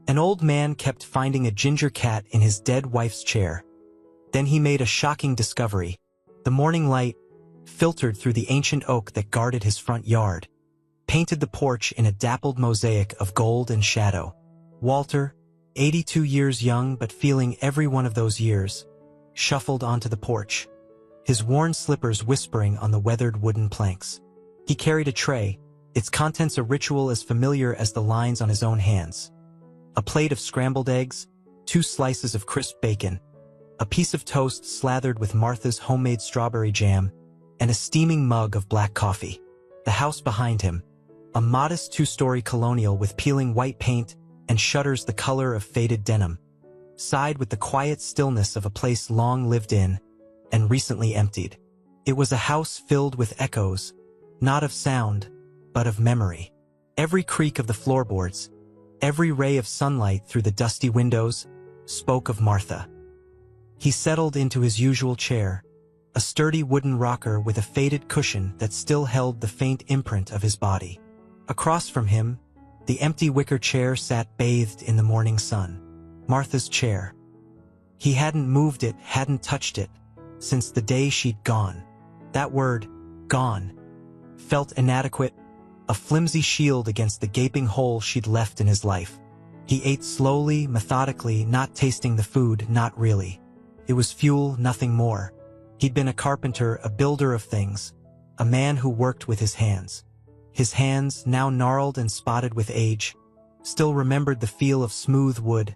An old man kept finding a ginger cat in his dead wife's chair. Then he made a shocking discovery. The morning light, filtered through the ancient oak that guarded his front yard, painted the porch in a dappled mosaic of gold and shadow. Walter, 82 years young but feeling every one of those years, shuffled onto the porch, his worn slippers whispering on the weathered wooden planks. He carried a tray, its contents a ritual as familiar as the lines on his own hands. A plate of scrambled eggs, 2 slices of crisp bacon, a piece of toast slathered with Martha's homemade strawberry jam, and a steaming mug of black coffee. The house behind him, a modest 2-story colonial with peeling white paint and shutters the color of faded denim, sighed with the quiet stillness of a place long lived in and recently emptied. It was a house filled with echoes, not of sound, but of memory. Every creak of the floorboards, every ray of sunlight through the dusty windows, spoke of Martha. He settled into his usual chair, a sturdy wooden rocker with a faded cushion that still held the faint imprint of his body. Across from him, the empty wicker chair sat bathed in the morning sun. Martha's chair. He hadn't moved it, hadn't touched it, since the day she'd gone. That word, gone, felt inadequate, a flimsy shield against the gaping hole she'd left in his life. He ate slowly, methodically, not tasting the food, not really. It was fuel, nothing more. He'd been a carpenter, a builder of things, a man who worked with his hands. His hands, now gnarled and spotted with age, still remembered the feel of smooth wood,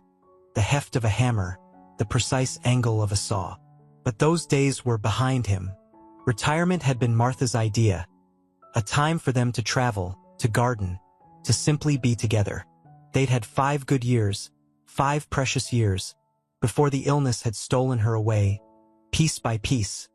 the heft of a hammer, the precise angle of a saw. But those days were behind him. Retirement had been Martha's idea, a time for them to travel, to garden, to simply be together. They'd had 5 good years, 5 precious years, before the illness had stolen her away, piece by piece,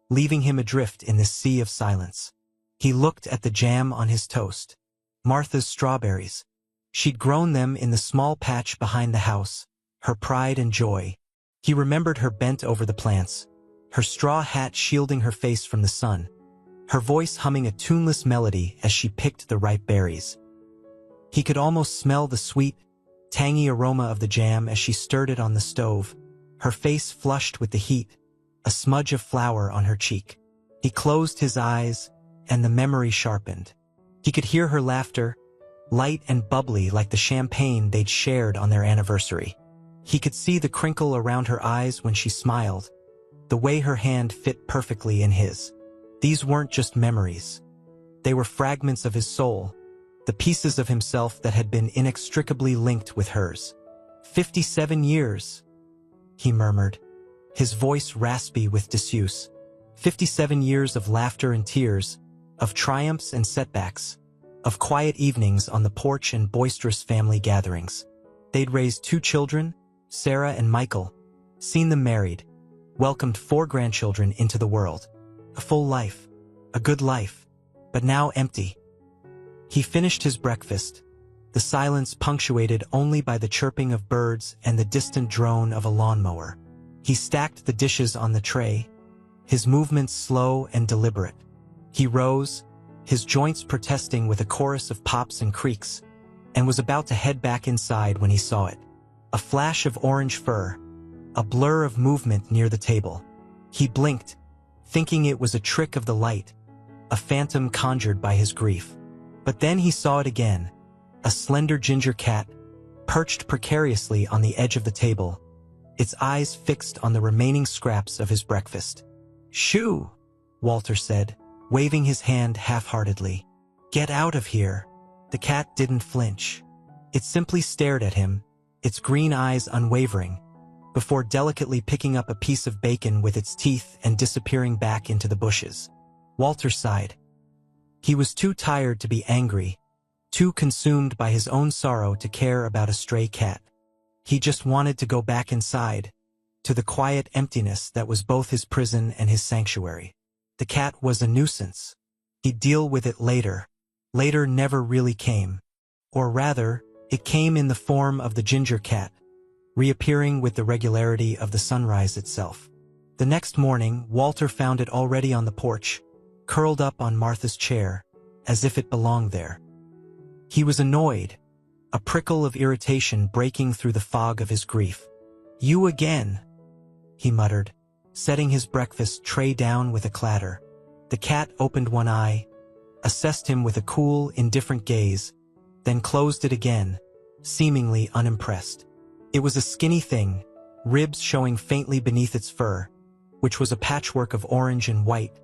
leaving him adrift in this sea of silence. He looked at the jam on his toast. Martha's strawberries. She'd grown them in the small patch behind the house, her pride and joy. He remembered her bent over the plants, her straw hat shielding her face from the sun, her voice humming a tuneless melody as she picked the ripe berries. He could almost smell the sweet, tangy aroma of the jam as she stirred it on the stove, her face flushed with the heat, a smudge of flour on her cheek. He closed his eyes, and the memory sharpened. He could hear her laughter, light and bubbly like the champagne they'd shared on their anniversary. He could see the crinkle around her eyes when she smiled, the way her hand fit perfectly in his. These weren't just memories. They were fragments of his soul, the pieces of himself that had been inextricably linked with hers. 57 years, he murmured, his voice raspy with disuse. 57 years of laughter and tears, of triumphs and setbacks, of quiet evenings on the porch and boisterous family gatherings. They'd raised 2 children, Sarah and Michael, seen them married, welcomed 4 grandchildren into the world. A full life, a good life, but now empty. He finished his breakfast, the silence punctuated only by the chirping of birds and the distant drone of a lawnmower. He stacked the dishes on the tray, his movements slow and deliberate. He rose, his joints protesting with a chorus of pops and creaks, and was about to head back inside when he saw it. A flash of orange fur, a blur of movement near the table. He blinked, thinking it was a trick of the light, a phantom conjured by his grief. But then he saw it again, a slender ginger cat, perched precariously on the edge of the table, its eyes fixed on the remaining scraps of his breakfast. "Shoo!" Walter said, waving his hand half-heartedly. "Get out of here." The cat didn't flinch. It simply stared at him, its green eyes unwavering, before delicately picking up a piece of bacon with its teeth and disappearing back into the bushes. Walter sighed. He was too tired to be angry, too consumed by his own sorrow to care about a stray cat. He just wanted to go back inside, to the quiet emptiness that was both his prison and his sanctuary. The cat was a nuisance. He'd deal with it later. Later never really came. Or rather, it came in the form of the ginger cat, reappearing with the regularity of the sunrise itself. The next morning, Walter found it already on the porch, curled up on Martha's chair, as if it belonged there. He was annoyed, a prickle of irritation breaking through the fog of his grief. "You again," he muttered, setting his breakfast tray down with a clatter. The cat opened one eye, assessed him with a cool, indifferent gaze, then closed it again, seemingly unimpressed. It was a skinny thing, ribs showing faintly beneath its fur, which was a patchwork of orange and white,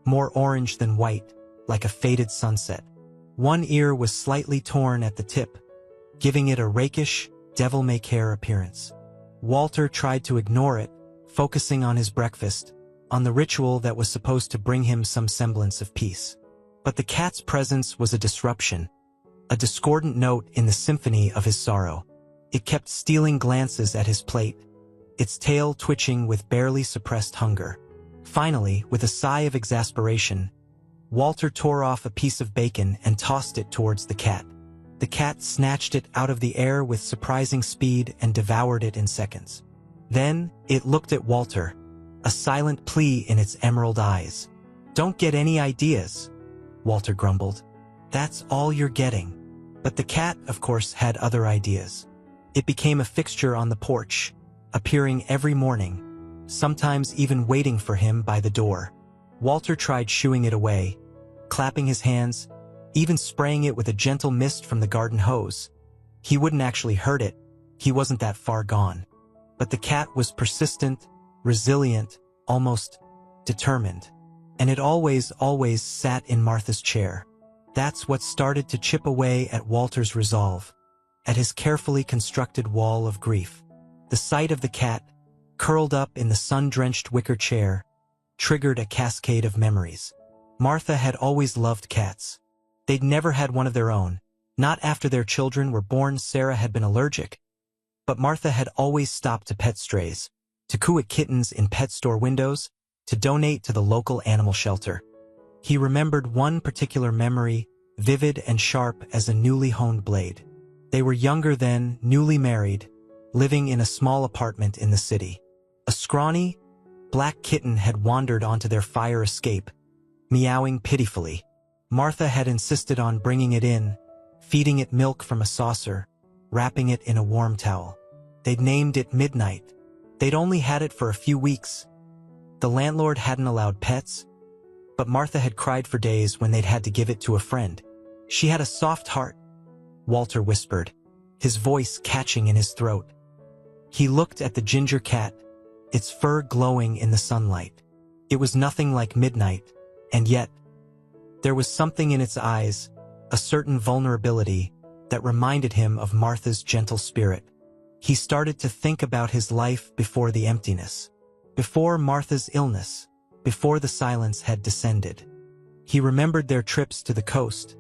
more orange than white, like a faded sunset. One ear was slightly torn at the tip, giving it a rakish, devil-may-care appearance. Walter tried to ignore it, focusing on his breakfast, on the ritual that was supposed to bring him some semblance of peace. But the cat's presence was a disruption, a discordant note in the symphony of his sorrow. It kept stealing glances at his plate, its tail twitching with barely suppressed hunger. Finally, with a sigh of exasperation, Walter tore off a piece of bacon and tossed it towards the cat. The cat snatched it out of the air with surprising speed and devoured it in seconds. Then, it looked at Walter, a silent plea in its emerald eyes. "Don't get any ideas," Walter grumbled. "That's all you're getting." But the cat, of course, had other ideas. It became a fixture on the porch, appearing every morning, sometimes even waiting for him by the door. Walter tried shooing it away, clapping his hands, even spraying it with a gentle mist from the garden hose. He wouldn't actually hurt it, he wasn't that far gone. But the cat was persistent, resilient, almost determined. And it always sat in Martha's chair. That's what started to chip away at Walter's resolve, at his carefully constructed wall of grief. The sight of the cat, curled up in the sun-drenched wicker chair, triggered a cascade of memories. Martha had always loved cats. They'd never had one of their own. Not after their children were born. Sarah had been allergic. But Martha had always stopped to pet strays, to coo at kittens in pet store windows, to donate to the local animal shelter. He remembered one particular memory, vivid and sharp as a newly honed blade. They were younger then, newly married, living in a small apartment in the city. A scrawny, black kitten had wandered onto their fire escape, meowing pitifully. Martha had insisted on bringing it in, feeding it milk from a saucer, wrapping it in a warm towel. They'd named it Midnight. They'd only had it for a few weeks. The landlord hadn't allowed pets, but Martha had cried for days when they'd had to give it to a friend. "She had a soft heart," Walter whispered, his voice catching in his throat. He looked at the ginger cat, its fur glowing in the sunlight. It was nothing like Midnight, and yet, there was something in its eyes, a certain vulnerability, that reminded him of Martha's gentle spirit. He started to think about his life before the emptiness, before Martha's illness, before the silence had descended. He remembered their trips to the coast,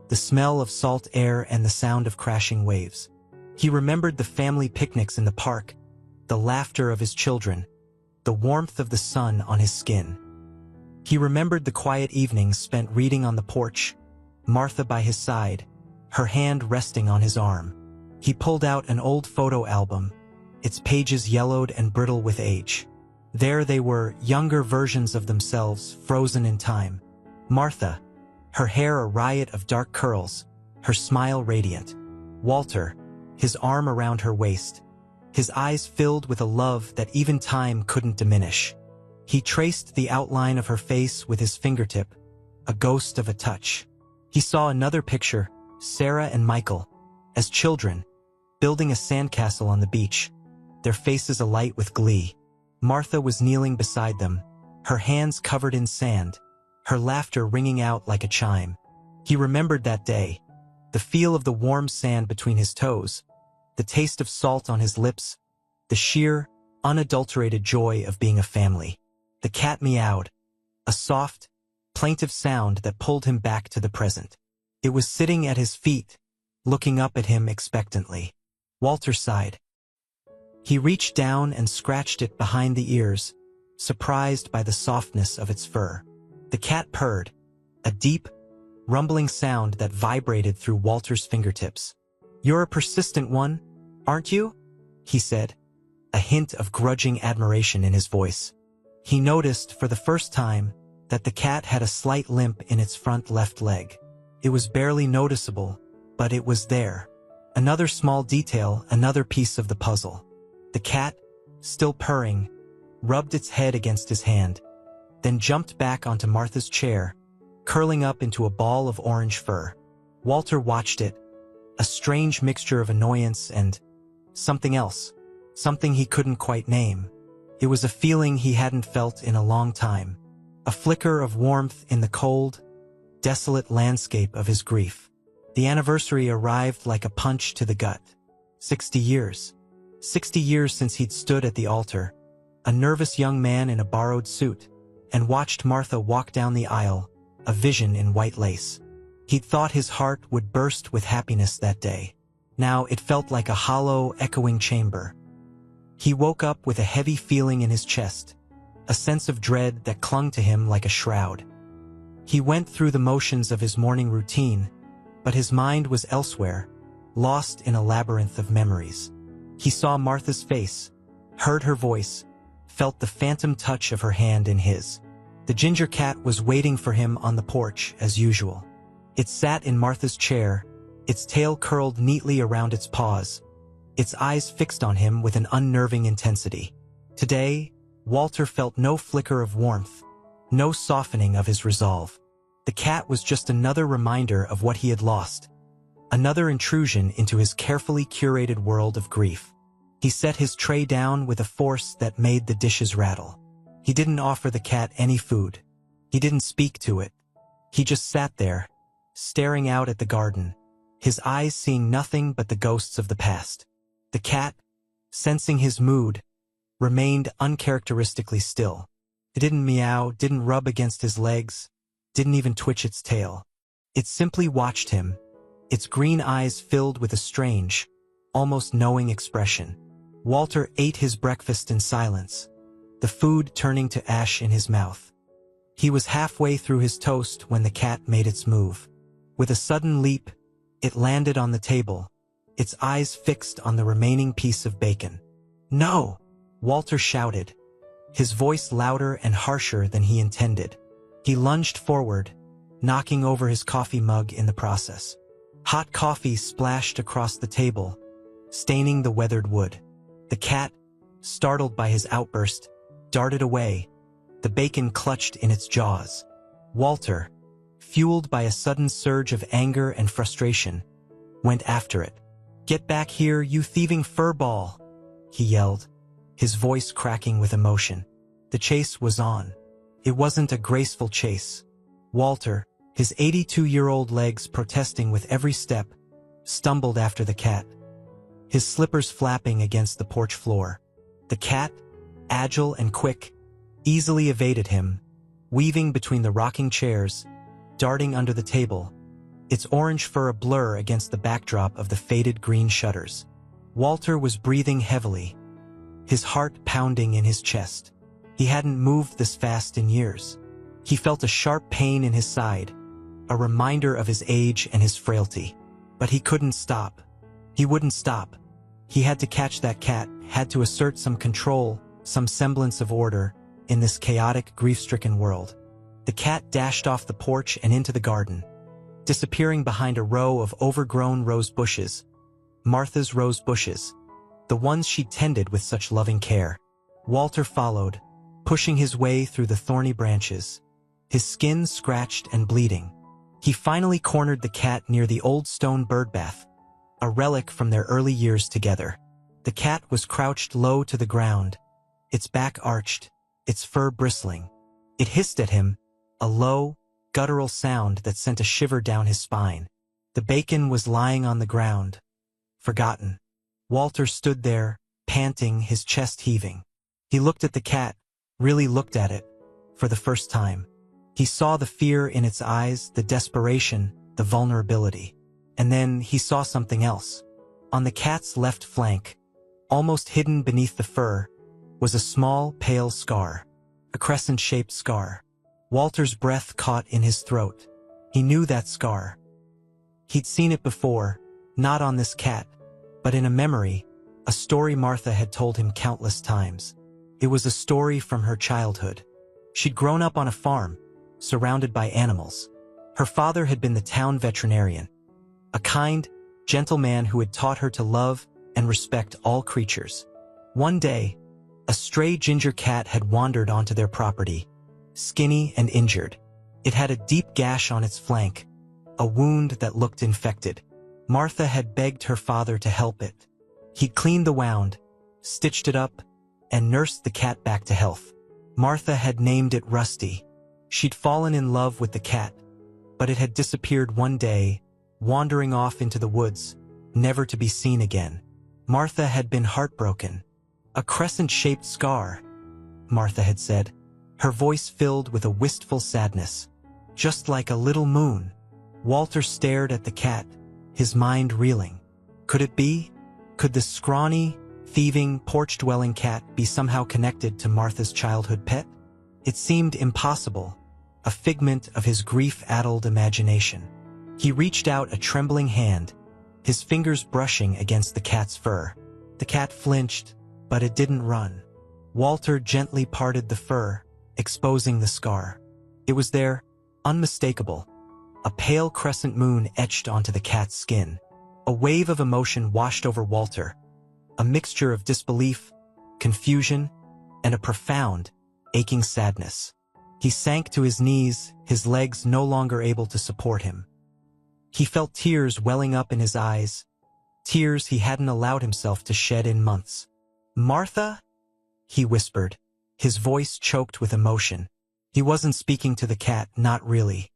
the smell of salt air and the sound of crashing waves. He remembered the family picnics in the park, the laughter of his children, the warmth of the sun on his skin. He remembered the quiet evenings spent reading on the porch, Martha by his side, her hand resting on his arm. He pulled out an old photo album, its pages yellowed and brittle with age. There they were, younger versions of themselves, frozen in time. Martha, her hair a riot of dark curls, her smile radiant. Walter, his arm around her waist, his eyes filled with a love that even time couldn't diminish. He traced the outline of her face with his fingertip, a ghost of a touch. He saw another picture, Sarah and Michael, as children, building a sandcastle on the beach, their faces alight with glee. Martha was kneeling beside them, her hands covered in sand, her laughter ringing out like a chime. He remembered that day, the feel of the warm sand between his toes, the taste of salt on his lips, the sheer, unadulterated joy of being a family. The cat meowed, a soft, plaintive sound that pulled him back to the present. It was sitting at his feet, looking up at him expectantly. Walter sighed. He reached down and scratched it behind the ears, surprised by the softness of its fur. The cat purred, a deep, rumbling sound that vibrated through Walter's fingertips. "You're a persistent one, aren't you?" he said, a hint of grudging admiration in his voice. He noticed, for the first time, that the cat had a slight limp in its front left leg. It was barely noticeable, but it was there. Another small detail, another piece of the puzzle. The cat, still purring, rubbed its head against his hand, then jumped back onto Martha's chair, curling up into a ball of orange fur. Walter watched it, a strange mixture of annoyance and something else, something he couldn't quite name. It was a feeling he hadn't felt in a long time, a flicker of warmth in the cold, desolate landscape of his grief. The anniversary arrived like a punch to the gut. 60 years. 60 years since he'd stood at the altar, a nervous young man in a borrowed suit, and watched Martha walk down the aisle, a vision in white lace. He'd thought his heart would burst with happiness that day. Now it felt like a hollow, echoing chamber. He woke up with a heavy feeling in his chest, a sense of dread that clung to him like a shroud. He went through the motions of his morning routine, but his mind was elsewhere, lost in a labyrinth of memories. He saw Martha's face, heard her voice, felt the phantom touch of her hand in his. The ginger cat was waiting for him on the porch as usual. It sat in Martha's chair, its tail curled neatly around its paws, its eyes fixed on him with an unnerving intensity. Today, Walter felt no flicker of warmth, no softening of his resolve. The cat was just another reminder of what he had lost, another intrusion into his carefully curated world of grief. He set his tray down with a force that made the dishes rattle. He didn't offer the cat any food. He didn't speak to it. He just sat there, staring out at the garden, his eyes seeing nothing but the ghosts of the past. The cat, sensing his mood, remained uncharacteristically still. It didn't meow, didn't rub against his legs, didn't even twitch its tail. It simply watched him, its green eyes filled with a strange, almost knowing expression. Walter ate his breakfast in silence, the food turning to ash in his mouth. He was halfway through his toast when the cat made its move. With a sudden leap, it landed on the table, its eyes fixed on the remaining piece of bacon. "No!" Walter shouted, his voice louder and harsher than he intended. He lunged forward, knocking over his coffee mug in the process. Hot coffee splashed across the table, staining the weathered wood. The cat, startled by his outburst, darted away, the bacon clutched in its jaws. Walter, fueled by a sudden surge of anger and frustration, went after it. "Get back here, you thieving furball!" he yelled, his voice cracking with emotion. The chase was on. It wasn't a graceful chase. Walter, his 82-year-old legs protesting with every step, stumbled after the cat, his slippers flapping against the porch floor. The cat, agile and quick, easily evaded him, weaving between the rocking chairs, darting under the table, its orange fur a blur against the backdrop of the faded green shutters. Walter was breathing heavily, his heart pounding in his chest. He hadn't moved this fast in years. He felt a sharp pain in his side, a reminder of his age and his frailty. But he couldn't stop. He wouldn't stop. He had to catch that cat, had to assert some control, some semblance of order, in this chaotic, grief-stricken world. The cat dashed off the porch and into the garden, disappearing behind a row of overgrown rose bushes, Martha's rose bushes, the ones she'd tended with such loving care. Walter followed, pushing his way through the thorny branches, his skin scratched and bleeding. He finally cornered the cat near the old stone birdbath, a relic from their early years together. The cat was crouched low to the ground, its back arched, its fur bristling. It hissed at him, a low, guttural sound that sent a shiver down his spine. The bacon was lying on the ground, forgotten. Walter stood there, panting, his chest heaving. He looked at the cat, really looked at it, for the first time. He saw the fear in its eyes, the desperation, the vulnerability. And then he saw something else. On the cat's left flank, almost hidden beneath the fur, was a small, pale scar, a crescent-shaped scar. Walter's breath caught in his throat. He knew that scar. He'd seen it before, not on this cat, but in a memory, a story Martha had told him countless times. It was a story from her childhood. She'd grown up on a farm, surrounded by animals. Her father had been the town veterinarian, a kind, gentle man who had taught her to love and respect all creatures. One day, a stray ginger cat had wandered onto their property, skinny and injured. It had a deep gash on its flank, a wound that looked infected. Martha had begged her father to help it. He'd cleaned the wound, stitched it up, and nursed the cat back to health. Martha had named it Rusty. She'd fallen in love with the cat, but it had disappeared one day, wandering off into the woods, never to be seen again. Martha had been heartbroken. "A crescent-shaped scar," Martha had said, her voice filled with a wistful sadness. "Just like a little moon." Walter stared at the cat, his mind reeling. Could it be? Could this scrawny, thieving, porch-dwelling cat be somehow connected to Martha's childhood pet? It seemed impossible, a figment of his grief-addled imagination. He reached out a trembling hand, his fingers brushing against the cat's fur. The cat flinched, but it didn't run. Walter gently parted the fur, exposing the scar. It was there, unmistakable, a pale crescent moon etched onto the cat's skin. A wave of emotion washed over Walter, a mixture of disbelief, confusion, and a profound, aching sadness. He sank to his knees, his legs no longer able to support him. He felt tears welling up in his eyes, tears he hadn't allowed himself to shed in months. "Martha?" he whispered, his voice choked with emotion. He wasn't speaking to the cat, not really.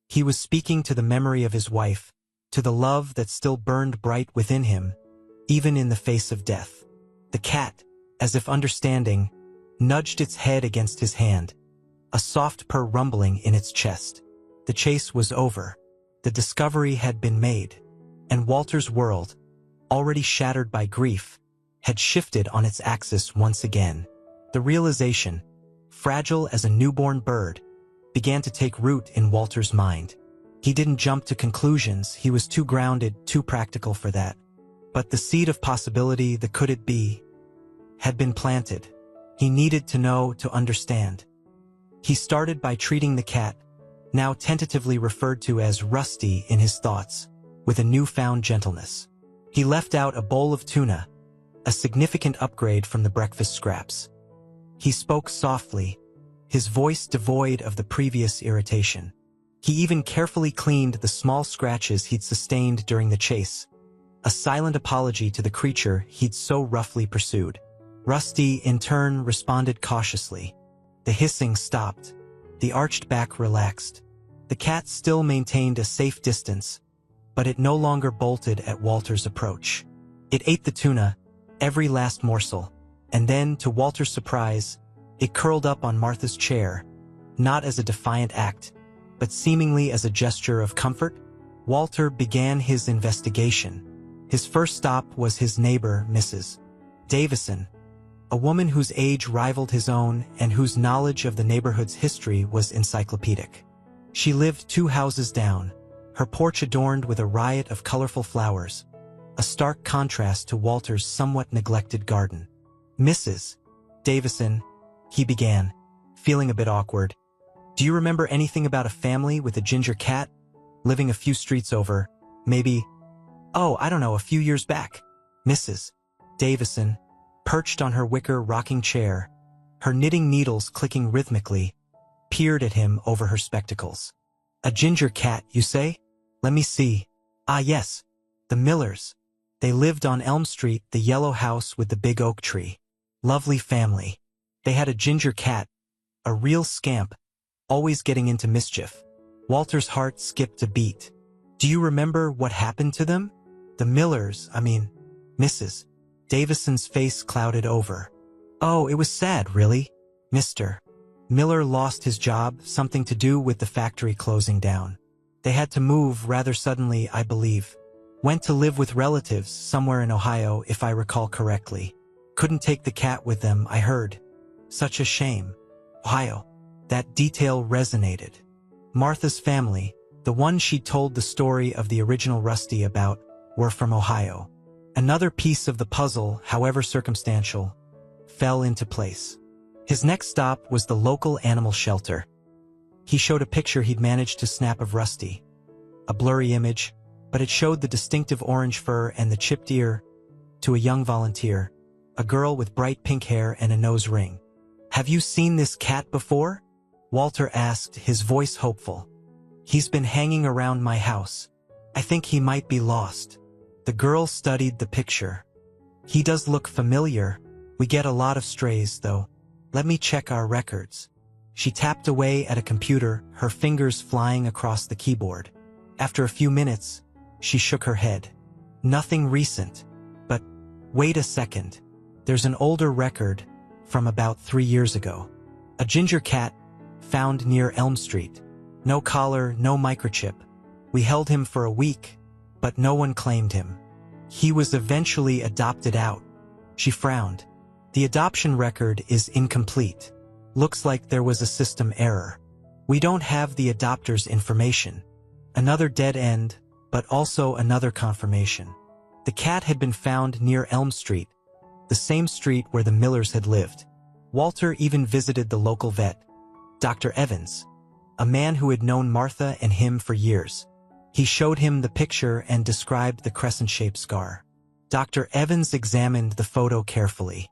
He was speaking to the memory of his wife, to the love that still burned bright within him, even in the face of death. The cat, as if understanding, nudged its head against his hand, a soft purr rumbling in its chest. The chase was over. The discovery had been made, and Walter's world, already shattered by grief, had shifted on its axis once again. The realization, fragile as a newborn bird, began to take root in Walter's mind. He didn't jump to conclusions, he was too grounded, too practical for that. But the seed of possibility, the could it be, had been planted. He needed to know, to understand. He started by treating the cat, now tentatively referred to as Rusty in his thoughts, with a newfound gentleness. He left out a bowl of tuna, a significant upgrade from the breakfast scraps. He spoke softly, his voice devoid of the previous irritation. He even carefully cleaned the small scratches he'd sustained during the chase, a silent apology to the creature he'd so roughly pursued. Rusty, in turn, responded cautiously. The hissing stopped. The arched back relaxed. The cat still maintained a safe distance, but it no longer bolted at Walter's approach. It ate the tuna, every last morsel, and then, to Walter's surprise, it curled up on Martha's chair, not as a defiant act, but seemingly as a gesture of comfort. Walter began his investigation. His first stop was his neighbor, Mrs. Davison, a woman whose age rivaled his own and whose knowledge of the neighborhood's history was encyclopedic. She lived 2 houses down, her porch adorned with a riot of colorful flowers, a stark contrast to Walter's somewhat neglected garden. "Mrs. Davison," he began, feeling a bit awkward. "Do you remember anything about a family with a ginger cat, living a few streets over, maybe, I don't know, a few years back?" Mrs. Davison, perched on her wicker rocking chair, her knitting needles clicking rhythmically, peered at him over her spectacles. "A ginger cat, you say? Let me see. Ah, yes, the Millers. They lived on Elm Street, the yellow house with the big oak tree. Lovely family. They had a ginger cat, a real scamp, always getting into mischief." Walter's heart skipped a beat. "Do you remember what happened to them? The Millers, I mean." Mrs. Davison's face clouded over. "Oh, it was sad, really. Mr. Miller lost his job, something to do with the factory closing down. They had to move rather suddenly, I believe. Went to live with relatives somewhere in Ohio, if I recall correctly. Couldn't take the cat with them, I heard. Such a shame. Ohio." That detail resonated. Martha's family, the one she told the story of the original Rusty about, were from Ohio. Another piece of the puzzle, however circumstantial, fell into place. His next stop was the local animal shelter. He showed a picture he'd managed to snap of Rusty. A blurry image, but it showed the distinctive orange fur and the chipped ear. To a young volunteer, a girl with bright pink hair and a nose ring. "Have you seen this cat before?" Walter asked, his voice hopeful. "He's been hanging around my house. I think he might be lost." The girl studied the picture. "He does look familiar. We get a lot of strays, though. Let me check our records." She tapped away at a computer, her fingers flying across the keyboard. After a few minutes, she shook her head. "Nothing recent. But wait a second. There's an older record from about 3 years ago. A ginger cat found near Elm Street. No collar, no microchip. We held him for a week, but no one claimed him. He was eventually adopted out." She frowned. "The adoption record is incomplete. Looks like there was a system error. We don't have the adopter's information." Another dead end, but also another confirmation. The cat had been found near Elm Street, the same street where the Millers had lived. Walter even visited the local vet, Dr. Evans, a man who had known Martha and him for years. He showed him the picture and described the crescent-shaped scar. Dr. Evans examined the photo carefully.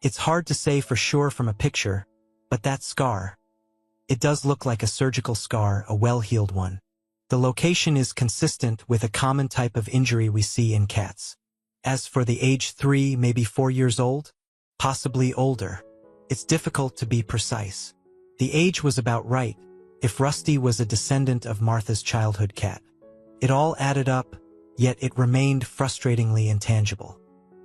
"It's hard to say for sure from a picture, but that scar. It does look like a surgical scar, a well-healed one. The location is consistent with a common type of injury we see in cats. As for the age 3, maybe 4 years old, possibly older. It's difficult to be precise. The age was about right, if Rusty was a descendant of Martha's childhood cat. It all added up, yet it remained frustratingly intangible."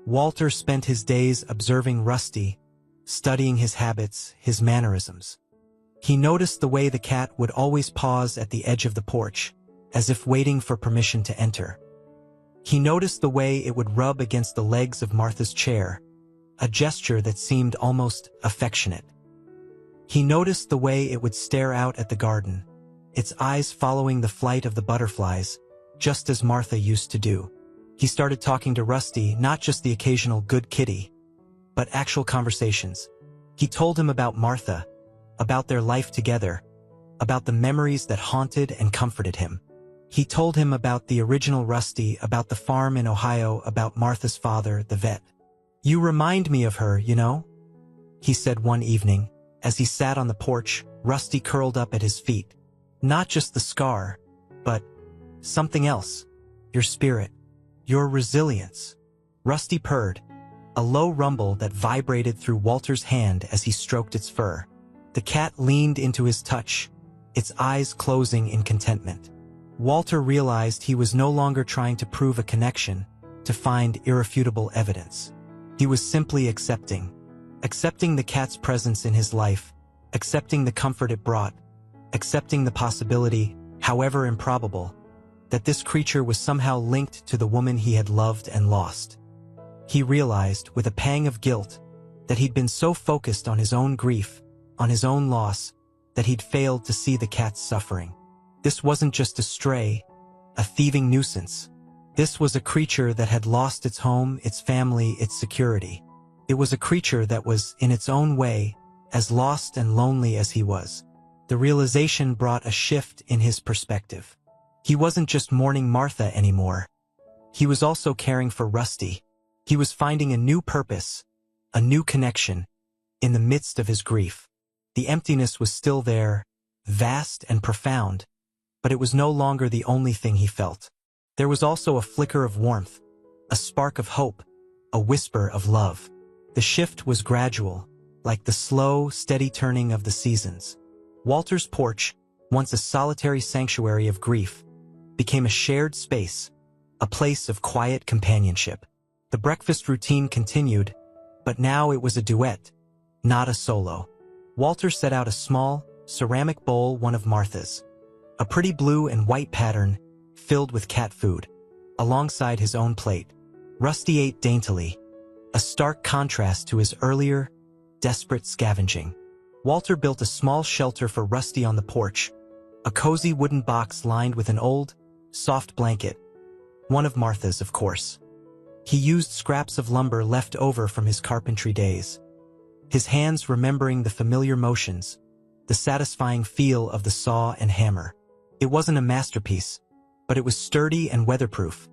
Walter spent his days observing Rusty, studying his habits, his mannerisms. He noticed the way the cat would always pause at the edge of the porch, as if waiting for permission to enter. He noticed the way it would rub against the legs of Martha's chair, a gesture that seemed almost affectionate. He noticed the way it would stare out at the garden, its eyes following the flight of the butterflies, just as Martha used to do. He started talking to Rusty, not just the occasional good kitty, but actual conversations. He told him about Martha, about their life together, about the memories that haunted and comforted him. He told him about the original Rusty, about the farm in Ohio, about Martha's father, the vet. "You remind me of her, you know?" he said one evening, as he sat on the porch, Rusty curled up at his feet. "Not just the scar, but something else. Your spirit. Your resilience." Rusty purred, a low rumble that vibrated through Walter's hand as he stroked its fur. The cat leaned into his touch, its eyes closing in contentment. Walter realized he was no longer trying to prove a connection, to find irrefutable evidence. He was simply accepting the cat's presence in his life, accepting the comfort it brought, accepting the possibility, however improbable, that this creature was somehow linked to the woman he had loved and lost. He realized, with a pang of guilt, that he'd been so focused on his own grief, on his own loss, that he'd failed to see the cat's suffering. This wasn't just a stray, a thieving nuisance. This was a creature that had lost its home, its family, its security. It was a creature that was, in its own way, as lost and lonely as he was. The realization brought a shift in his perspective. He wasn't just mourning Martha anymore. He was also caring for Rusty. He was finding a new purpose, a new connection, in the midst of his grief. The emptiness was still there, vast and profound, but it was no longer the only thing he felt. There was also a flicker of warmth, a spark of hope, a whisper of love. The shift was gradual, like the slow, steady turning of the seasons. Walter's porch, once a solitary sanctuary of grief, became a shared space, a place of quiet companionship. The breakfast routine continued, but now it was a duet, not a solo. Walter set out a small, ceramic bowl, one of Martha's, a pretty blue and white pattern filled with cat food, alongside his own plate. Rusty ate daintily, a stark contrast to his earlier, desperate scavenging. Walter built a small shelter for Rusty on the porch, a cozy wooden box lined with an old, soft blanket, one of Martha's, of course. He used scraps of lumber left over from his carpentry days, his hands remembering the familiar motions, the satisfying feel of the saw and hammer. It wasn't a masterpiece, but it was sturdy and weatherproof,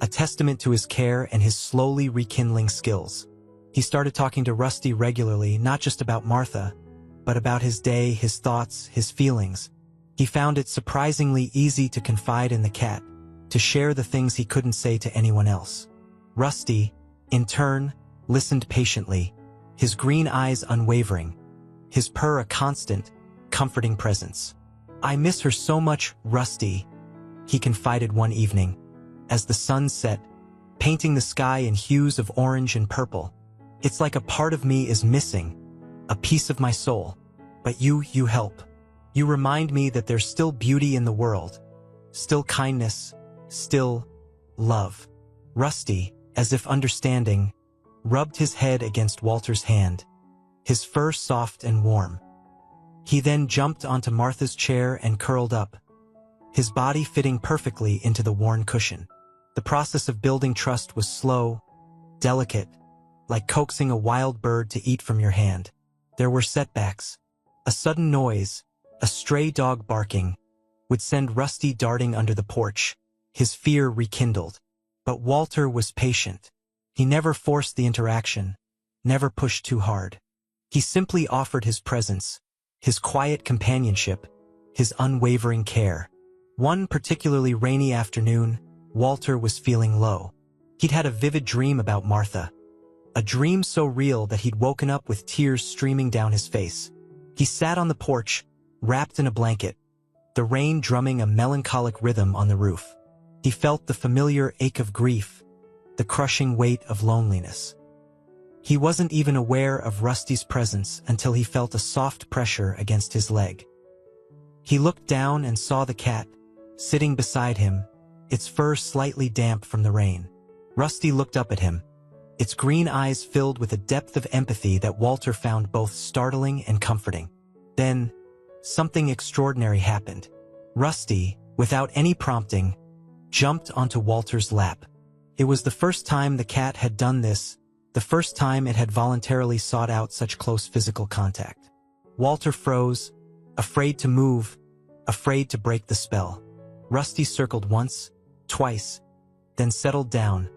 a testament to his care and his slowly rekindling skills. He started talking to Rusty regularly, not just about Martha, but about his day, his thoughts, his feelings. He found it surprisingly easy to confide in the cat, to share the things he couldn't say to anyone else. Rusty, in turn, listened patiently, his green eyes unwavering, his purr a constant, comforting presence. "I miss her so much, Rusty," he confided one evening, as the sun set, painting the sky in hues of orange and purple. "It's like a part of me is missing, a piece of my soul. But you help. You remind me that there's still beauty in the world, still kindness, still love." Rusty, as if understanding, rubbed his head against Walter's hand, his fur soft and warm. He then jumped onto Martha's chair and curled up, his body fitting perfectly into the worn cushion. The process of building trust was slow, delicate, like coaxing a wild bird to eat from your hand. There were setbacks. A sudden noise, a stray dog barking, would send Rusty darting under the porch, his fear rekindled. But Walter was patient. He never forced the interaction, never pushed too hard. He simply offered his presence, his quiet companionship, his unwavering care. One particularly rainy afternoon, Walter was feeling low. He'd had a vivid dream about Martha, a dream so real that he'd woken up with tears streaming down his face. He sat on the porch, wrapped in a blanket, the rain drumming a melancholic rhythm on the roof. He felt the familiar ache of grief, the crushing weight of loneliness. He wasn't even aware of Rusty's presence until he felt a soft pressure against his leg. He looked down and saw the cat, sitting beside him, its fur slightly damp from the rain. Rusty looked up at him, its green eyes filled with a depth of empathy that Walter found both startling and comforting. Then, something extraordinary happened. Rusty, without any prompting, jumped onto Walter's lap. It was the first time the cat had done this, the first time it had voluntarily sought out such close physical contact. Walter froze, afraid to move, afraid to break the spell. Rusty circled once, twice, then settled down,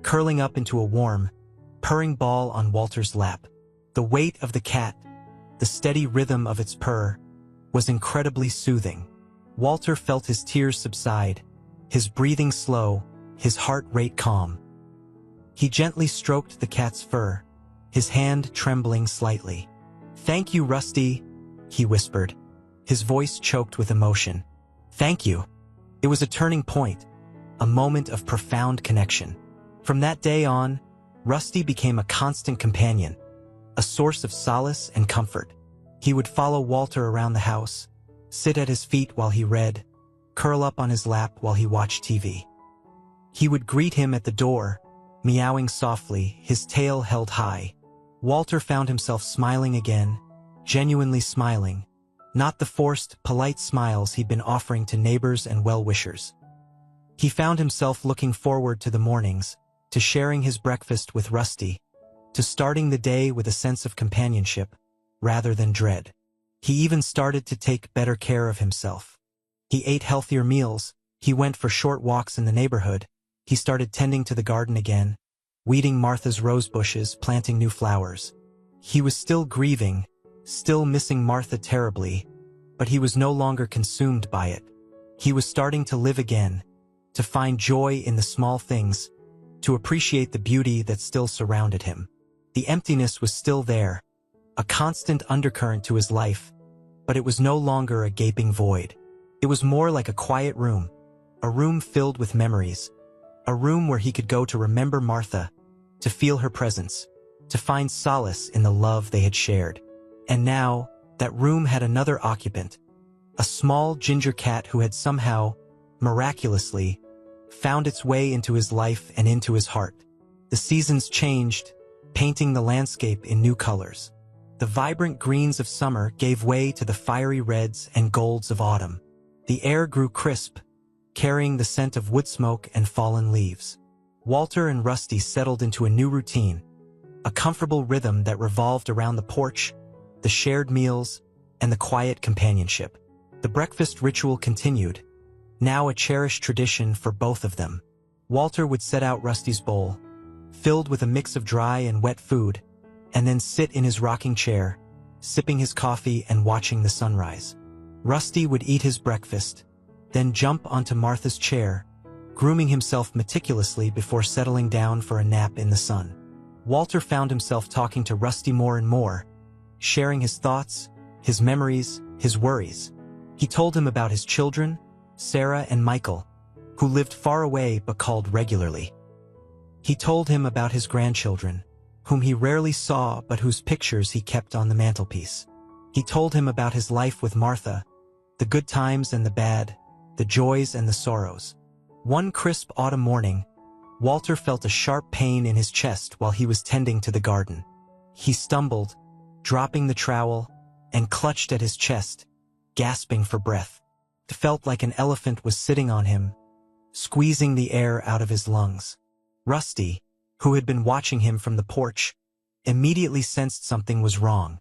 curling up into a warm, purring ball on Walter's lap. The weight of the cat, the steady rhythm of its purr, was incredibly soothing. Walter felt his tears subside, his breathing slow, his heart rate calm. He gently stroked the cat's fur, his hand trembling slightly. "Thank you, Rusty," he whispered, his voice choked with emotion. "Thank you." It was a turning point, a moment of profound connection. From that day on, Rusty became a constant companion, a source of solace and comfort. He would follow Walter around the house, sit at his feet while he read, curl up on his lap while he watched TV. He would greet him at the door, meowing softly, his tail held high. Walter found himself smiling again, genuinely smiling, not the forced, polite smiles he'd been offering to neighbors and well-wishers. He found himself looking forward to the mornings, to sharing his breakfast with Rusty, to starting the day with a sense of companionship, rather than dread. He even started to take better care of himself. He ate healthier meals, he went for short walks in the neighborhood, he started tending to the garden again, weeding Martha's rose bushes, planting new flowers. He was still grieving, still missing Martha terribly, but he was no longer consumed by it. He was starting to live again, to find joy in the small things, to appreciate the beauty that still surrounded him. The emptiness was still there, a constant undercurrent to his life, but it was no longer a gaping void. It was more like a quiet room, a room filled with memories, a room where he could go to remember Martha, to feel her presence, to find solace in the love they had shared. And now, that room had another occupant, a small ginger cat who had somehow, miraculously, found its way into his life and into his heart. The seasons changed, painting the landscape in new colors. The vibrant greens of summer gave way to the fiery reds and golds of autumn. The air grew crisp, carrying the scent of wood smoke and fallen leaves. Walter and Rusty settled into a new routine, a comfortable rhythm that revolved around the porch, the shared meals, and the quiet companionship. The breakfast ritual continued, now a cherished tradition for both of them. Walter would set out Rusty's bowl, filled with a mix of dry and wet food, and then sit in his rocking chair, sipping his coffee and watching the sunrise. Rusty would eat his breakfast, then jump onto Martha's chair, grooming himself meticulously before settling down for a nap in the sun. Walter found himself talking to Rusty more and more, sharing his thoughts, his memories, his worries. He told him about his children, Sarah and Michael, who lived far away but called regularly. He told him about his grandchildren, whom he rarely saw but whose pictures he kept on the mantelpiece. He told him about his life with Martha, the good times and the bad, the joys and the sorrows. One crisp autumn morning, Walter felt a sharp pain in his chest while he was tending to the garden. He stumbled, dropping the trowel, and clutched at his chest, gasping for breath. It felt like an elephant was sitting on him, squeezing the air out of his lungs. Rusty, who had been watching him from the porch, immediately sensed something was wrong.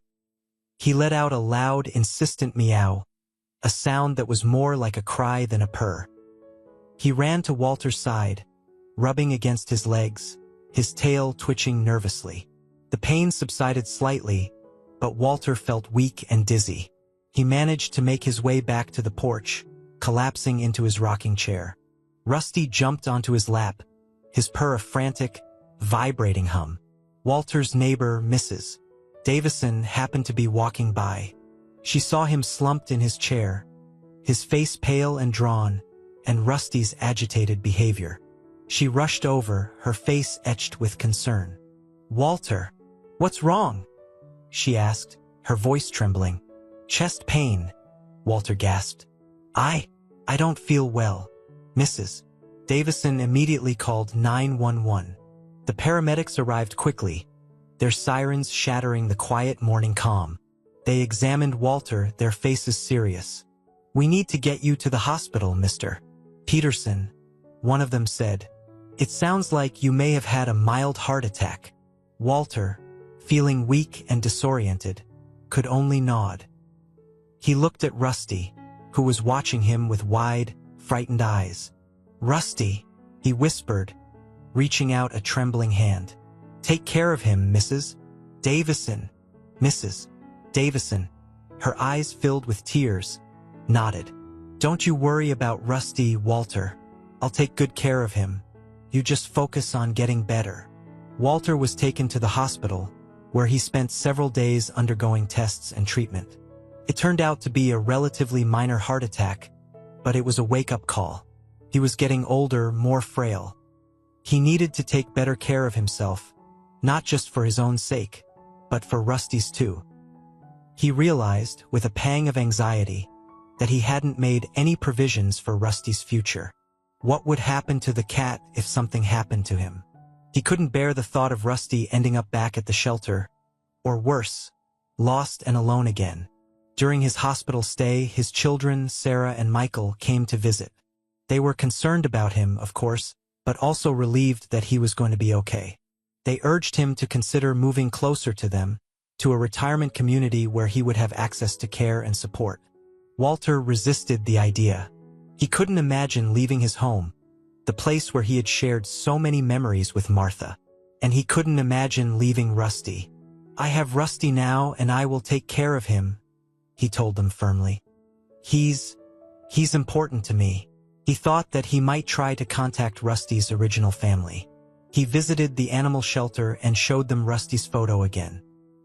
He let out a loud, insistent meow, a sound that was more like a cry than a purr. He ran to Walter's side, rubbing against his legs, his tail twitching nervously. The pain subsided slightly, but Walter felt weak and dizzy. He managed to make his way back to the porch, collapsing into his rocking chair. Rusty jumped onto his lap, his purr a frantic, vibrating hum. Walter's neighbor, Mrs. Davison, happened to be walking by. She saw him slumped in his chair, his face pale and drawn, and Rusty's agitated behavior. She rushed over, her face etched with concern. "Walter, what's wrong?" she asked, her voice trembling. "Chest pain," Walter gasped. I don't feel well." Mrs. Davison immediately called 911. The paramedics arrived quickly, their sirens shattering the quiet morning calm. They examined Walter, their faces serious. "We need to get you to the hospital, Mr. Peterson," one of them said. "It sounds like you may have had a mild heart attack." Walter, feeling weak and disoriented, could only nod. He looked at Rusty, who was watching him with wide, frightened eyes. "Rusty," he whispered, reaching out a trembling hand. "Take care of him, Mrs. Davison." Mrs. Davison, her eyes filled with tears, nodded. "Don't you worry about Rusty, Walter. I'll take good care of him. You just focus on getting better." Walter was taken to the hospital, where he spent several days undergoing tests and treatment. It turned out to be a relatively minor heart attack, but it was a wake-up call. He was getting older, more frail. He needed to take better care of himself, not just for his own sake, but for Rusty's too. He realized, with a pang of anxiety, that he hadn't made any provisions for Rusty's future. What would happen to the cat if something happened to him? He couldn't bear the thought of Rusty ending up back at the shelter, or worse, lost and alone again. During his hospital stay, his children, Sarah and Michael, came to visit. They were concerned about him, of course, but also relieved that he was going to be okay. They urged him to consider moving closer to them, to a retirement community where he would have access to care and support. Walter resisted the idea. He couldn't imagine leaving his home, the place where he had shared so many memories with Martha. And he couldn't imagine leaving Rusty. "I have Rusty now and I will take care of him," he told them firmly. He's important to me." He thought that he might try to contact Rusty's original family. He visited the animal shelter and showed them Rusty's photo again.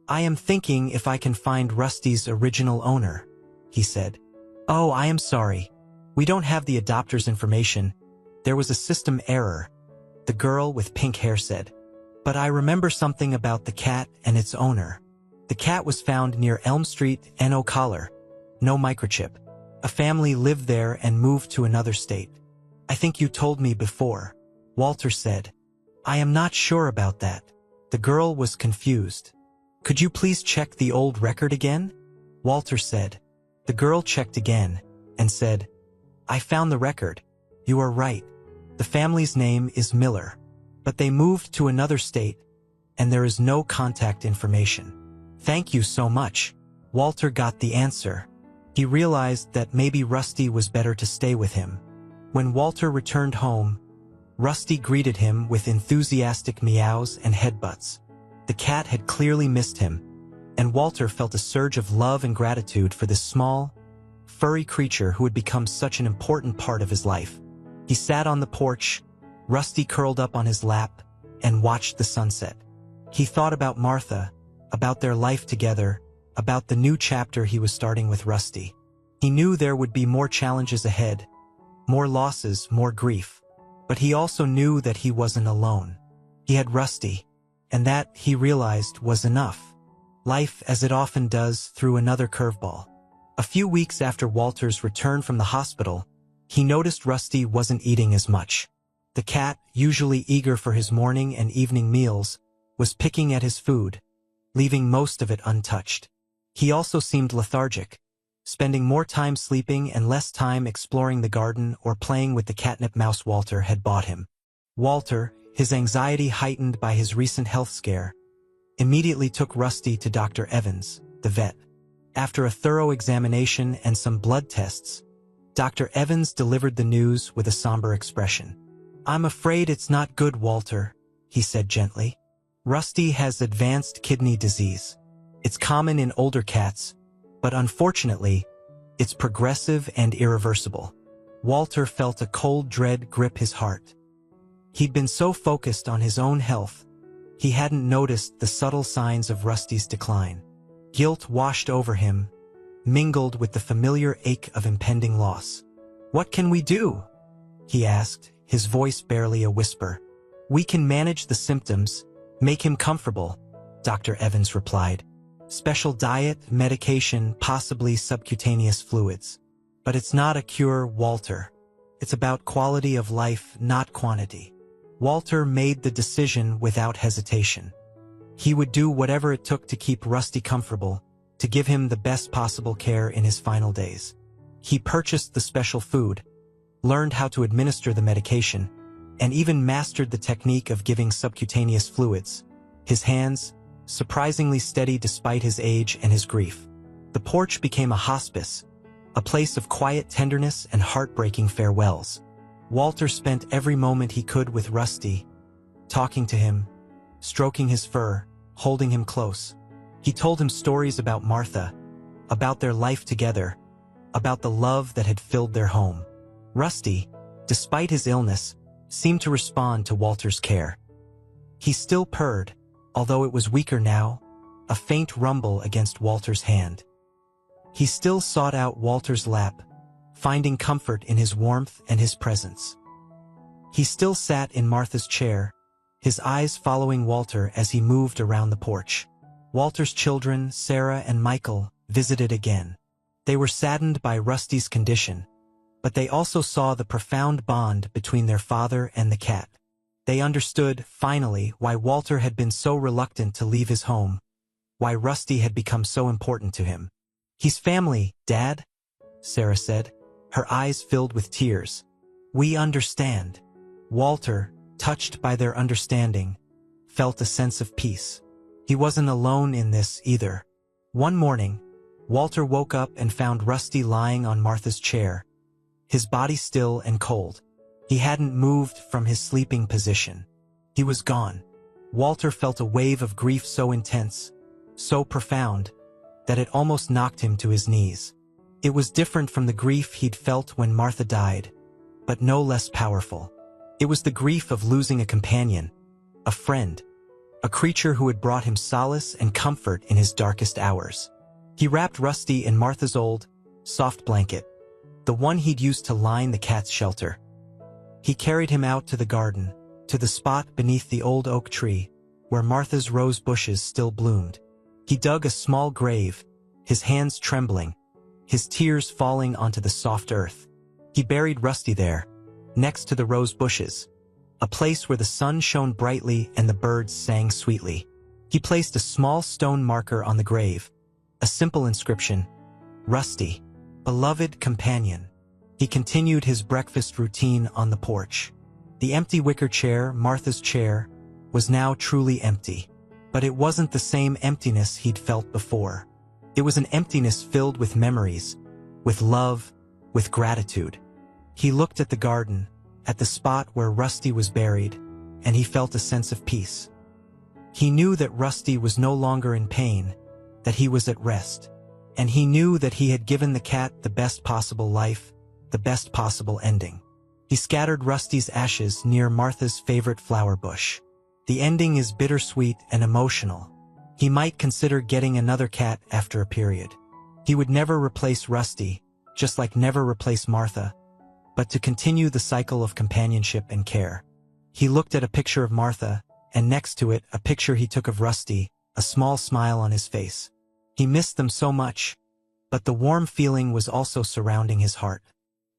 "I am thinking if I can find Rusty's original owner," he said. "Oh, I am sorry. We don't have the adopter's information. There was a system error," the girl with pink hair said. "But I remember something about the cat and its owner. The cat was found near Elm Street, No collar, no microchip. A family lived there and moved to another state. I think you told me before," Walter said. "I am not sure about that." The girl was confused. "Could you please check the old record again?" Walter said. The girl checked again and said, "I found the record. You are right. The family's name is Miller, but they moved to another state, and there is no contact information." "Thank you so much." Walter got the answer. He realized that maybe Rusty was better to stay with him. When Walter returned home, Rusty greeted him with enthusiastic meows and headbutts. The cat had clearly missed him, and Walter felt a surge of love and gratitude for this small, furry creature who had become such an important part of his life. He sat on the porch, Rusty curled up on his lap, and watched the sunset. He thought about Martha, about their life together, about the new chapter he was starting with Rusty. He knew there would be more challenges ahead, more losses, more grief. But he also knew that he wasn't alone. He had Rusty, and that, he realized, was enough. Life, as it often does, threw another curveball. A few weeks after Walter's return from the hospital, he noticed Rusty wasn't eating as much. The cat, usually eager for his morning and evening meals, was picking at his food, leaving most of it untouched. He also seemed lethargic, spending more time sleeping and less time exploring the garden or playing with the catnip mouse Walter had bought him. Walter, his anxiety heightened by his recent health scare, immediately took Rusty to Dr. Evans, the vet. After a thorough examination and some blood tests, Dr. Evans delivered the news with a somber expression. "I'm afraid it's not good, Walter," he said gently. "Rusty has advanced kidney disease. It's common in older cats, but unfortunately, it's progressive and irreversible." Walter felt a cold dread grip his heart. He'd been so focused on his own health, he hadn't noticed the subtle signs of Rusty's decline. Guilt washed over him, mingled with the familiar ache of impending loss. "What can we do?" he asked, his voice barely a whisper. "We can manage the symptoms, make him comfortable," Dr. Evans replied. "Special diet, medication, possibly subcutaneous fluids. But it's not a cure, Walter. It's about quality of life, not quantity." Walter made the decision without hesitation. He would do whatever it took to keep Rusty comfortable, to give him the best possible care in his final days. He purchased the special food, learned how to administer the medication, and even mastered the technique of giving subcutaneous fluids. His hands, surprisingly steady despite his age and his grief. The porch became a hospice, a place of quiet tenderness and heartbreaking farewells. Walter spent every moment he could with Rusty, talking to him, stroking his fur, holding him close. He told him stories about Martha, about their life together, about the love that had filled their home. Rusty, despite his illness, seemed to respond to Walter's care. He still purred, although it was weaker now, a faint rumble against Walter's hand. He still sought out Walter's lap, finding comfort in his warmth and his presence. He still sat in Martha's chair, his eyes following Walter as he moved around the porch. Walter's children, Sarah and Michael, visited again. They were saddened by Rusty's condition, but they also saw the profound bond between their father and the cat. They understood, finally, why Walter had been so reluctant to leave his home, why Rusty had become so important to him. "He's family, Dad," Sarah said, her eyes filled with tears. "We understand." Walter, touched by their understanding, felt a sense of peace. He wasn't alone in this either. One morning, Walter woke up and found Rusty lying on Martha's chair, his body still and cold. He hadn't moved from his sleeping position. He was gone. Walter felt a wave of grief so intense, so profound, that it almost knocked him to his knees. It was different from the grief he'd felt when Martha died, but no less powerful. It was the grief of losing a companion, a friend, a creature who had brought him solace and comfort in his darkest hours. He wrapped Rusty in Martha's old, soft blanket, the one he'd used to line the cat's shelter. He carried him out to the garden, to the spot beneath the old oak tree, where Martha's rose bushes still bloomed. He dug a small grave, his hands trembling, his tears falling onto the soft earth. He buried Rusty there, next to the rose bushes, a place where the sun shone brightly and the birds sang sweetly. He placed a small stone marker on the grave, a simple inscription, "Rusty, beloved companion." He continued his breakfast routine on the porch. The empty wicker chair, Martha's chair, was now truly empty. But it wasn't the same emptiness he'd felt before. It was an emptiness filled with memories, with love, with gratitude. He looked at the garden, at the spot where Rusty was buried, and he felt a sense of peace. He knew that Rusty was no longer in pain, that he was at rest, and he knew that he had given the cat the best possible life, the best possible ending. He scattered Rusty's ashes near Martha's favorite flower bush. The ending is bittersweet and emotional. He might consider getting another cat after a period. He would never replace Rusty, just like never replace Martha, but to continue the cycle of companionship and care. He looked at a picture of Martha, and next to it a picture he took of Rusty, a small smile on his face. He missed them so much, but the warm feeling was also surrounding his heart.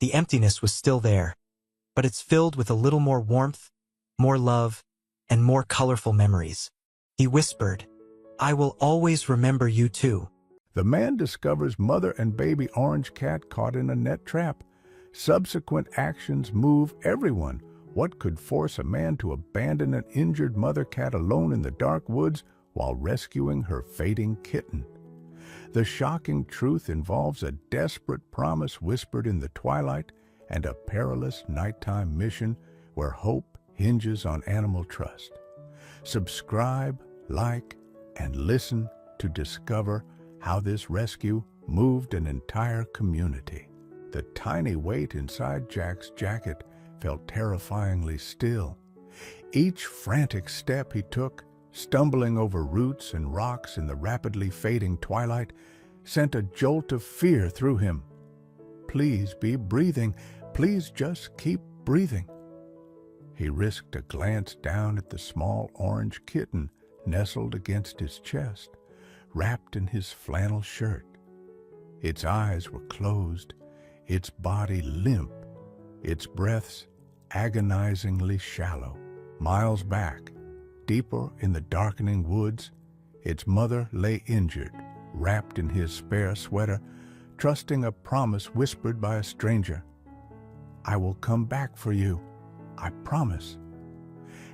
The emptiness was still there, but it's filled with a little more warmth, more love, and more colorful memories. He whispered, "I will always remember you too." The man discovers mother and baby orange cat caught in a net trap. Subsequent actions move everyone. What could force a man to abandon an injured mother cat alone in the dark woods while rescuing her fading kitten? The shocking truth involves a desperate promise whispered in the twilight and a perilous nighttime mission where hope hinges on animal trust. Subscribe, like, and listen to discover how this rescue moved an entire community. The tiny weight inside Jack's jacket felt terrifyingly still. Each frantic step he took, stumbling over roots and rocks in the rapidly fading twilight, sent a jolt of fear through him. Please be breathing. Please just keep breathing. He risked a glance down at the small orange kitten nestled against his chest, wrapped in his flannel shirt. Its eyes were closed, its body limp, its breaths agonizingly shallow. Miles back, deeper in the darkening woods, its mother lay injured, wrapped in his spare sweater, trusting a promise whispered by a stranger. "I will come back for you, I promise."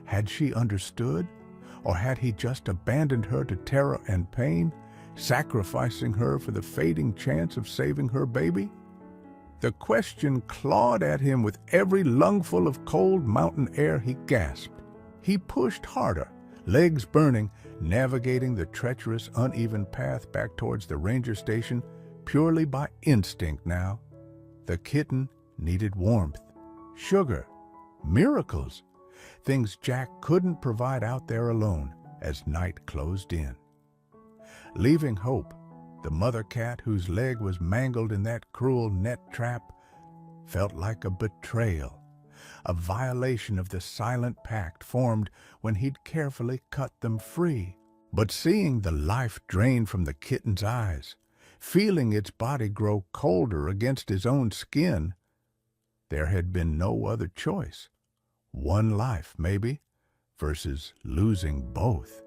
Had she understood, or had he just abandoned her to terror and pain, sacrificing her for the fading chance of saving her baby? The question clawed at him with every lungful of cold mountain air he gasped. He pushed harder, legs burning, navigating the treacherous, uneven path back towards the ranger station purely by instinct now. The kitten needed warmth, sugar, miracles, things Jack couldn't provide out there alone as night closed in. Leaving hope, the mother cat, whose leg was mangled in that cruel net trap, felt like a betrayal, a violation of the silent pact formed when he'd carefully cut them free. But seeing the life drain from the kitten's eyes, feeling its body grow colder against his own skin, there had been no other choice. One life, maybe, versus losing both.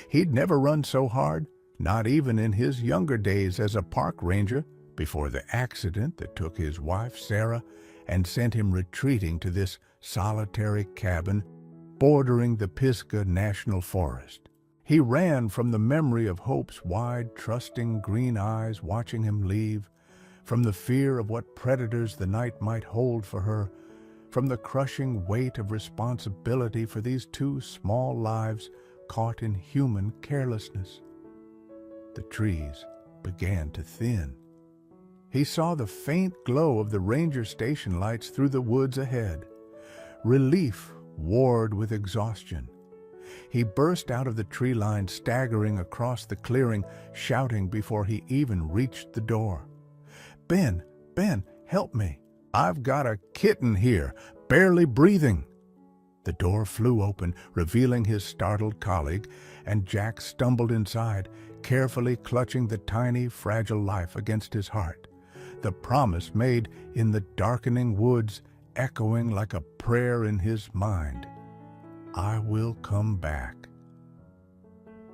He'd never run so hard, not even in his younger days as a park ranger, before the accident that took his wife, Sarah, and sent him retreating to this solitary cabin bordering the Pisgah National Forest. He ran from the memory of Hope's wide, trusting green eyes watching him leave, from the fear of what predators the night might hold for her, from the crushing weight of responsibility for these two small lives caught in human carelessness. The trees began to thin. He saw the faint glow of the ranger station lights through the woods ahead. Relief warred with exhaustion. He burst out of the tree line, staggering across the clearing, shouting before he even reached the door. Ben, help me. I've got a kitten here, barely breathing." The door flew open, revealing his startled colleague, and Jack stumbled inside, carefully clutching the tiny, fragile life against his heart. The promise made in the darkening woods echoing like a prayer in his mind. "I will come back."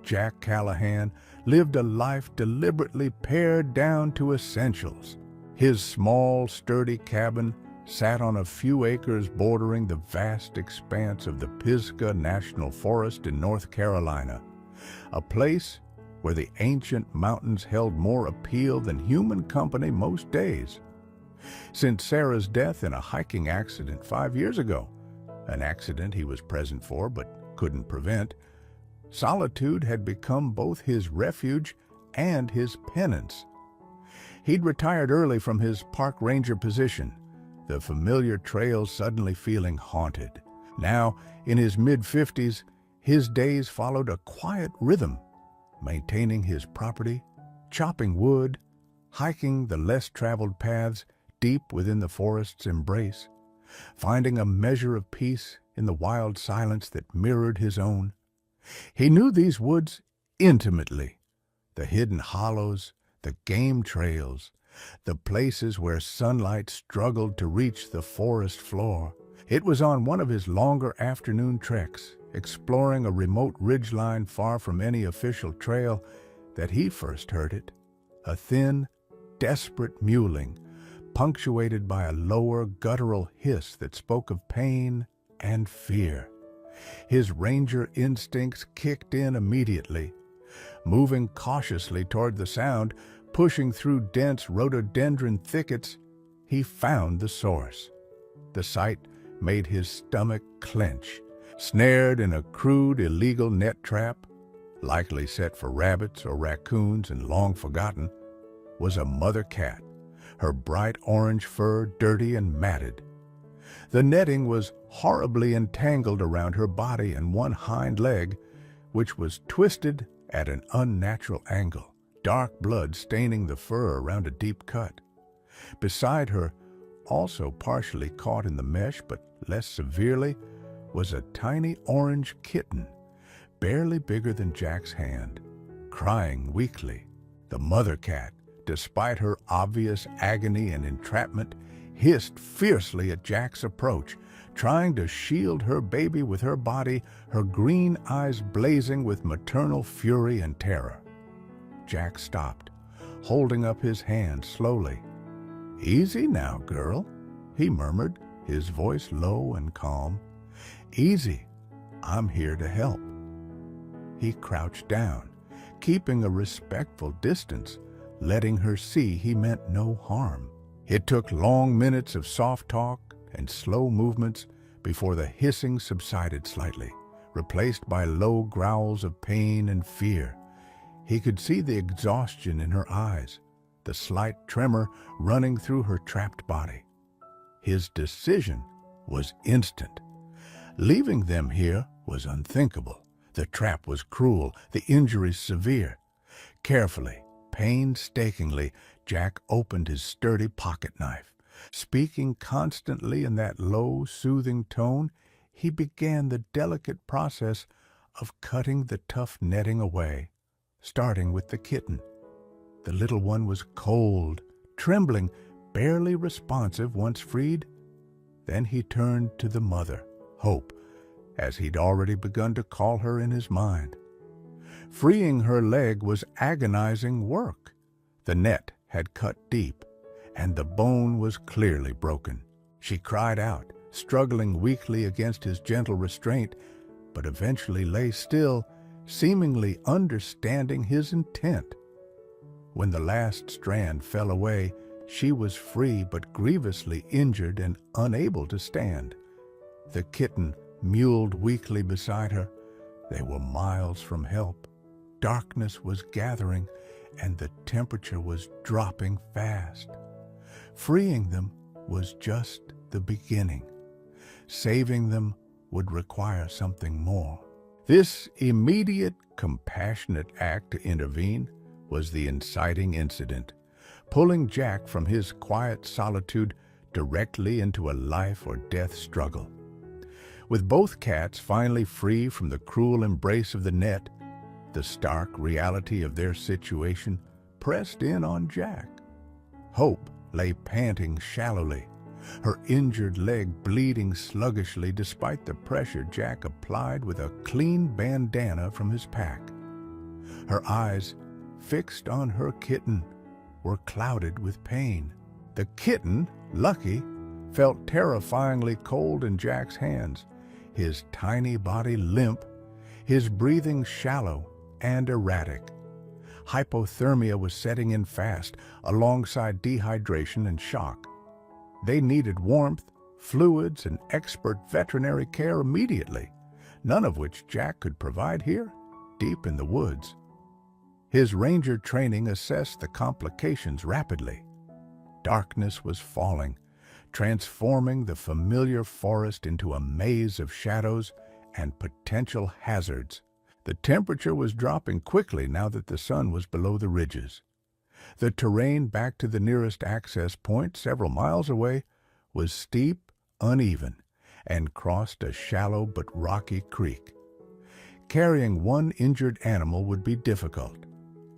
Jack Callahan lived a life deliberately pared down to essentials. His small, sturdy cabin sat on a few acres bordering the vast expanse of the Pisgah National Forest in North Carolina, a place where the ancient mountains held more appeal than human company most days. Since Sarah's death in a hiking accident 5 years ago, an accident he was present for but couldn't prevent, solitude had become both his refuge and his penance. He'd retired early from his park ranger position, the familiar trails suddenly feeling haunted. Now, in his mid-50s, his days followed a quiet rhythm, maintaining his property, chopping wood, hiking the less-traveled paths deep within the forest's embrace, finding a measure of peace in the wild silence that mirrored his own. He knew these woods intimately, the hidden hollows, the game trails, the places where sunlight struggled to reach the forest floor. It was on one of his longer afternoon treks, exploring a remote ridgeline far from any official trail, that he first heard it, a thin, desperate mewling, punctuated by a lower, guttural hiss that spoke of pain and fear. His ranger instincts kicked in immediately. Moving cautiously toward the sound, pushing through dense rhododendron thickets, he found the source. The sight made his stomach clench. Snared in a crude, illegal net trap, likely set for rabbits or raccoons and long forgotten, was a mother cat, her bright orange fur dirty and matted. The netting was horribly entangled around her body and one hind leg, which was twisted at an unnatural angle, dark blood staining the fur around a deep cut. Beside her, also partially caught in the mesh but less severely, was a tiny orange kitten, barely bigger than Jack's hand, crying weakly. The mother cat, despite her obvious agony and entrapment, hissed fiercely at Jack's approach, trying to shield her baby with her body, her green eyes blazing with maternal fury and terror. Jack stopped, holding up his hand slowly. "Easy now, girl," he murmured, his voice low and calm. "Easy. I'm here to help." He crouched down, keeping a respectful distance, letting her see he meant no harm. It took long minutes of soft talk and slow movements before the hissing subsided slightly, replaced by low growls of pain and fear. He could see the exhaustion in her eyes, the slight tremor running through her trapped body. His decision was instant. Leaving them here was unthinkable. The trap was cruel, the injuries severe. Carefully, painstakingly, Jack opened his sturdy pocket knife. Speaking constantly in that low, soothing tone, he began the delicate process of cutting the tough netting away, starting with the kitten. The little one was cold, trembling, barely responsive once freed. Then he turned to the mother, Hope, as he'd already begun to call her in his mind. Freeing her leg was agonizing work. The net had cut deep, and the bone was clearly broken. She cried out, struggling weakly against his gentle restraint, but eventually lay still, seemingly understanding his intent. When the last strand fell away, she was free but grievously injured and unable to stand. The kitten mewled weakly beside her. They were miles from help. Darkness was gathering, and the temperature was dropping fast. Freeing them was just the beginning. Saving them would require something more. This immediate, compassionate act to intervene was the inciting incident, pulling Jack from his quiet solitude directly into a life or death struggle. With both cats finally free from the cruel embrace of the net, the stark reality of their situation pressed in on Jack. Hope lay panting shallowly, her injured leg bleeding sluggishly despite the pressure Jack applied with a clean bandana from his pack. Her eyes, fixed on her kitten, were clouded with pain. The kitten, Lucky, felt terrifyingly cold in Jack's hands, his tiny body limp, his breathing shallow and erratic. Hypothermia was setting in fast, alongside dehydration and shock. They needed warmth, fluids, and expert veterinary care immediately, none of which Jack could provide here, deep in the woods. His ranger training assessed the complications rapidly. Darkness was falling, transforming the familiar forest into a maze of shadows and potential hazards. The temperature was dropping quickly now that the sun was below the ridges. The terrain back to the nearest access point, several miles away, was steep, uneven, and crossed a shallow but rocky creek. Carrying one injured animal would be difficult.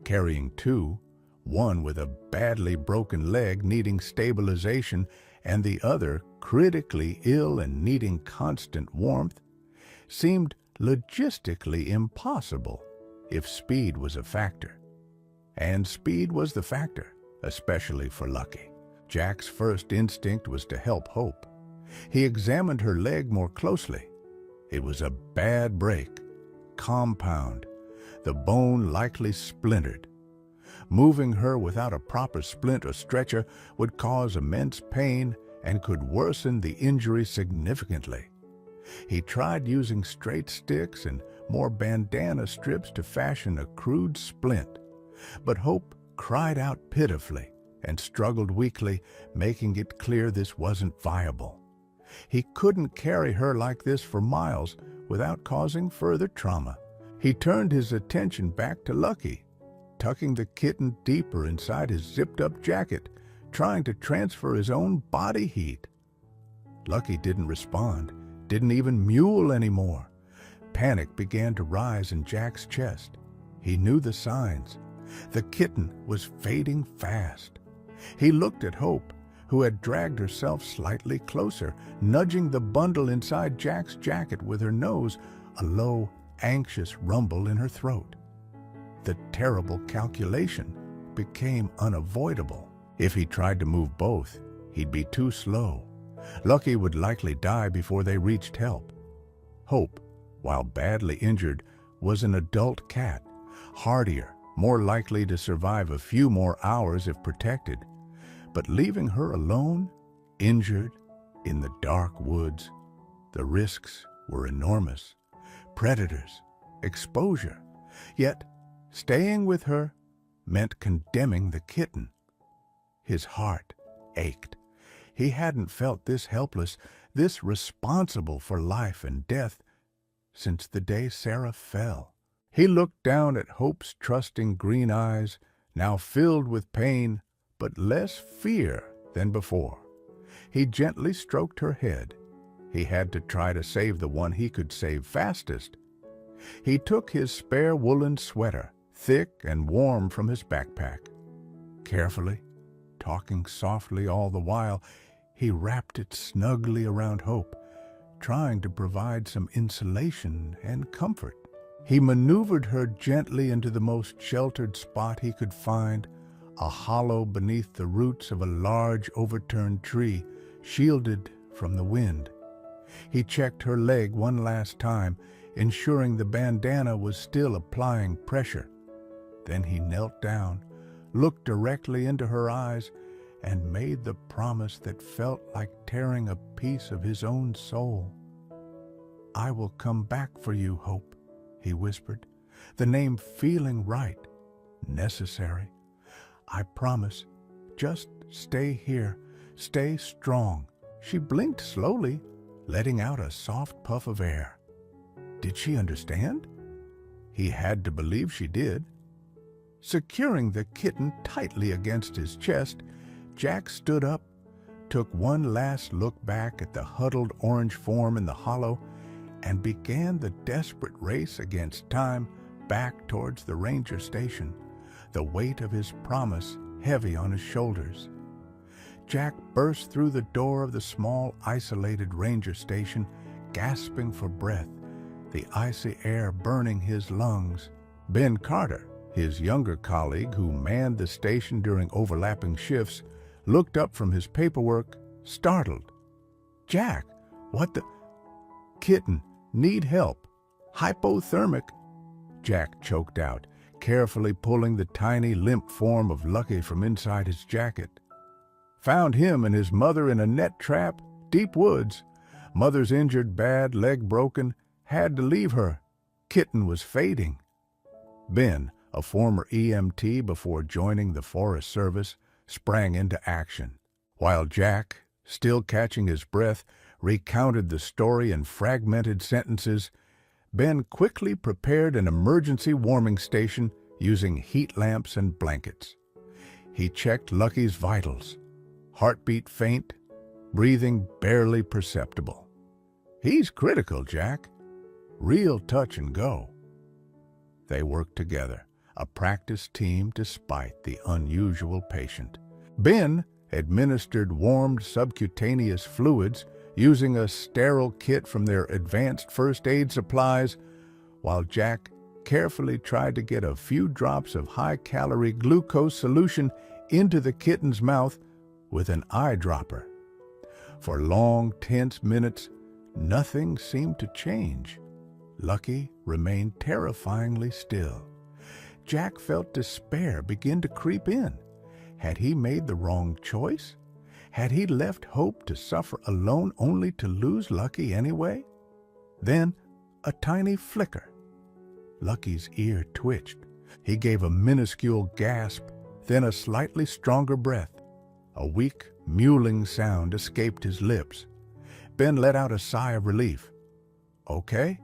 Carrying two, one with a badly broken leg needing stabilization and the other critically ill and needing constant warmth, seemed logistically impossible if speed was a factor. And speed was the factor, especially for Lucky. Jack's first instinct was to help Hope. He examined her leg more closely. It was a bad break, compound, the bone likely splintered. Moving her without a proper splint or stretcher would cause immense pain and could worsen the injury significantly. He tried using straight sticks and more bandana strips to fashion a crude splint, but Hope cried out pitifully and struggled weakly, making it clear this wasn't viable. He couldn't carry her like this for miles without causing further trauma. He turned his attention back to Lucky, tucking the kitten deeper inside his zipped-up jacket, trying to transfer his own body heat. Lucky didn't respond, didn't even mewl anymore. Panic began to rise in Jack's chest. He knew the signs. The kitten was fading fast. He looked at Hope, who had dragged herself slightly closer, nudging the bundle inside Jack's jacket with her nose, a low, anxious rumble in her throat. The terrible calculation became unavoidable. If he tried to move both, he'd be too slow. Lucky would likely die before they reached help. Hope, while badly injured, was an adult cat, hardier, more likely to survive a few more hours if protected. But leaving her alone, injured, in the dark woods, the risks were enormous. Predators, exposure. Yet, staying with her meant condemning the kitten. His heart ached. He hadn't felt this helpless, this responsible for life and death since the day Sarah fell. He looked down at Hope's trusting green eyes, now filled with pain, but less fear than before. He gently stroked her head. He had to try to save the one he could save fastest. He took his spare woolen sweater, thick and warm, from his backpack. Carefully, talking softly all the while, he wrapped it snugly around Hope, trying to provide some insulation and comfort. He maneuvered her gently into the most sheltered spot he could find, a hollow beneath the roots of a large overturned tree, shielded from the wind. He checked her leg one last time, ensuring the bandana was still applying pressure. Then he knelt down, looked directly into her eyes, and made the promise that felt like tearing a piece of his own soul. "I will come back for you, Hope," he whispered, the name feeling right, necessary. "I promise. Just stay here. Stay strong." She blinked slowly, letting out a soft puff of air. Did she understand? He had to believe she did. Securing the kitten tightly against his chest, Jack stood up, took one last look back at the huddled orange form in the hollow, and began the desperate race against time back towards the ranger station, the weight of his promise heavy on his shoulders. Jack burst through the door of the small, isolated ranger station, gasping for breath, the icy air burning his lungs. Ben Carter, his younger colleague who manned the station during overlapping shifts, looked up from his paperwork, startled. "Jack, what the—" "Kitten, need help. Hypothermic," Jack choked out, carefully pulling the tiny, limp form of Lucky from inside his jacket. Found him and his mother in a net trap, deep woods. Mother's injured bad, leg broken, had to leave her. Kitten was fading. Ben, a former EMT before joining the Forest Service, sprang into action, while Jack, still catching his breath, recounted the story in fragmented sentences. Ben quickly prepared an emergency warming station using heat lamps and blankets. He checked Lucky's vitals. Heartbeat faint, breathing barely perceptible. He's critical, Jack. Real touch and go. They worked together, a practice team despite the unusual patient. Ben administered warmed subcutaneous fluids using a sterile kit from their advanced first aid supplies, while Jack carefully tried to get a few drops of high-calorie glucose solution into the kitten's mouth with an eyedropper. For long, tense minutes, nothing seemed to change. Lucky remained terrifyingly still. Jack felt despair begin to creep in. Had he made the wrong choice? Had he left Hope to suffer alone only to lose Lucky anyway? Then a tiny flicker. Lucky's ear twitched. He gave a minuscule gasp, then a slightly stronger breath. A weak, mewling sound escaped his lips. Ben let out a sigh of relief. Okay?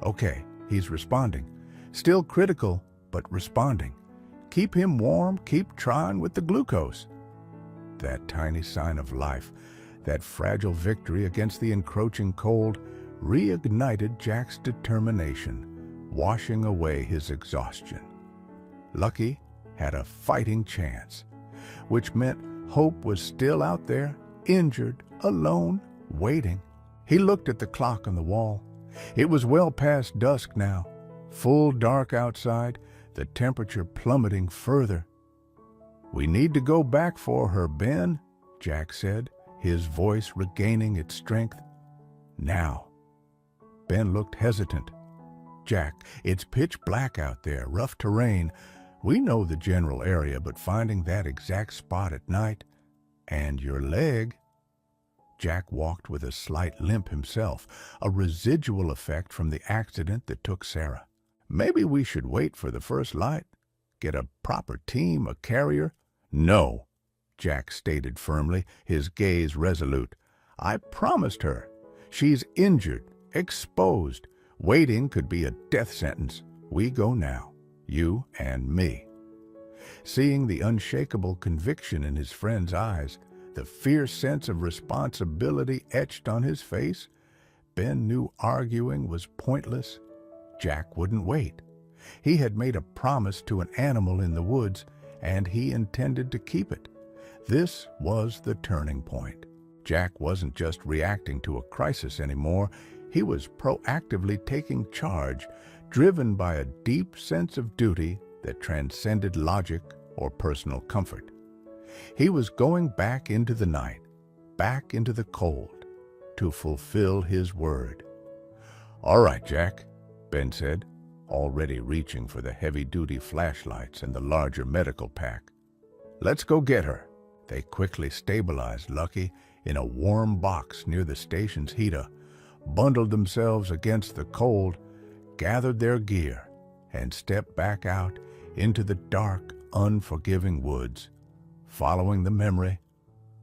Okay, he's responding. Still critical, but responding. Keep him warm, keep trying with the glucose. That tiny sign of life, that fragile victory against the encroaching cold, reignited Jack's determination, washing away his exhaustion. Lucky had a fighting chance, which meant Hope was still out there, injured, alone, waiting. He looked at the clock on the wall. It was well past dusk now, full dark outside, the temperature plummeting further. "We need to go back for her, Ben," Jack said, his voice regaining its strength. "Now." Ben looked hesitant. "Jack, it's pitch black out there, rough terrain. We know the general area, but finding that exact spot at night, and your leg—" Jack walked with a slight limp himself, a residual effect from the accident that took Sarah. "Maybe we should wait for the first light, get a proper team, a carrier." "No," Jack stated firmly, his gaze resolute. "I promised her. She's injured, exposed. Waiting could be a death sentence. We go now, you and me." Seeing the unshakable conviction in his friend's eyes, the fierce sense of responsibility etched on his face, Ben knew arguing was pointless. Jack wouldn't wait. He had made a promise to an animal in the woods, and he intended to keep it. This was the turning point. Jack wasn't just reacting to a crisis anymore. He was proactively taking charge, driven by a deep sense of duty that transcended logic or personal comfort. He was going back into the night, back into the cold, to fulfill his word. "All right, Jack," Ben said, already reaching for the heavy-duty flashlights and the larger medical pack. "Let's go get her." They quickly stabilized Lucky in a warm box near the station's heater, bundled themselves against the cold, gathered their gear, and stepped back out into the dark, unforgiving woods, following the memory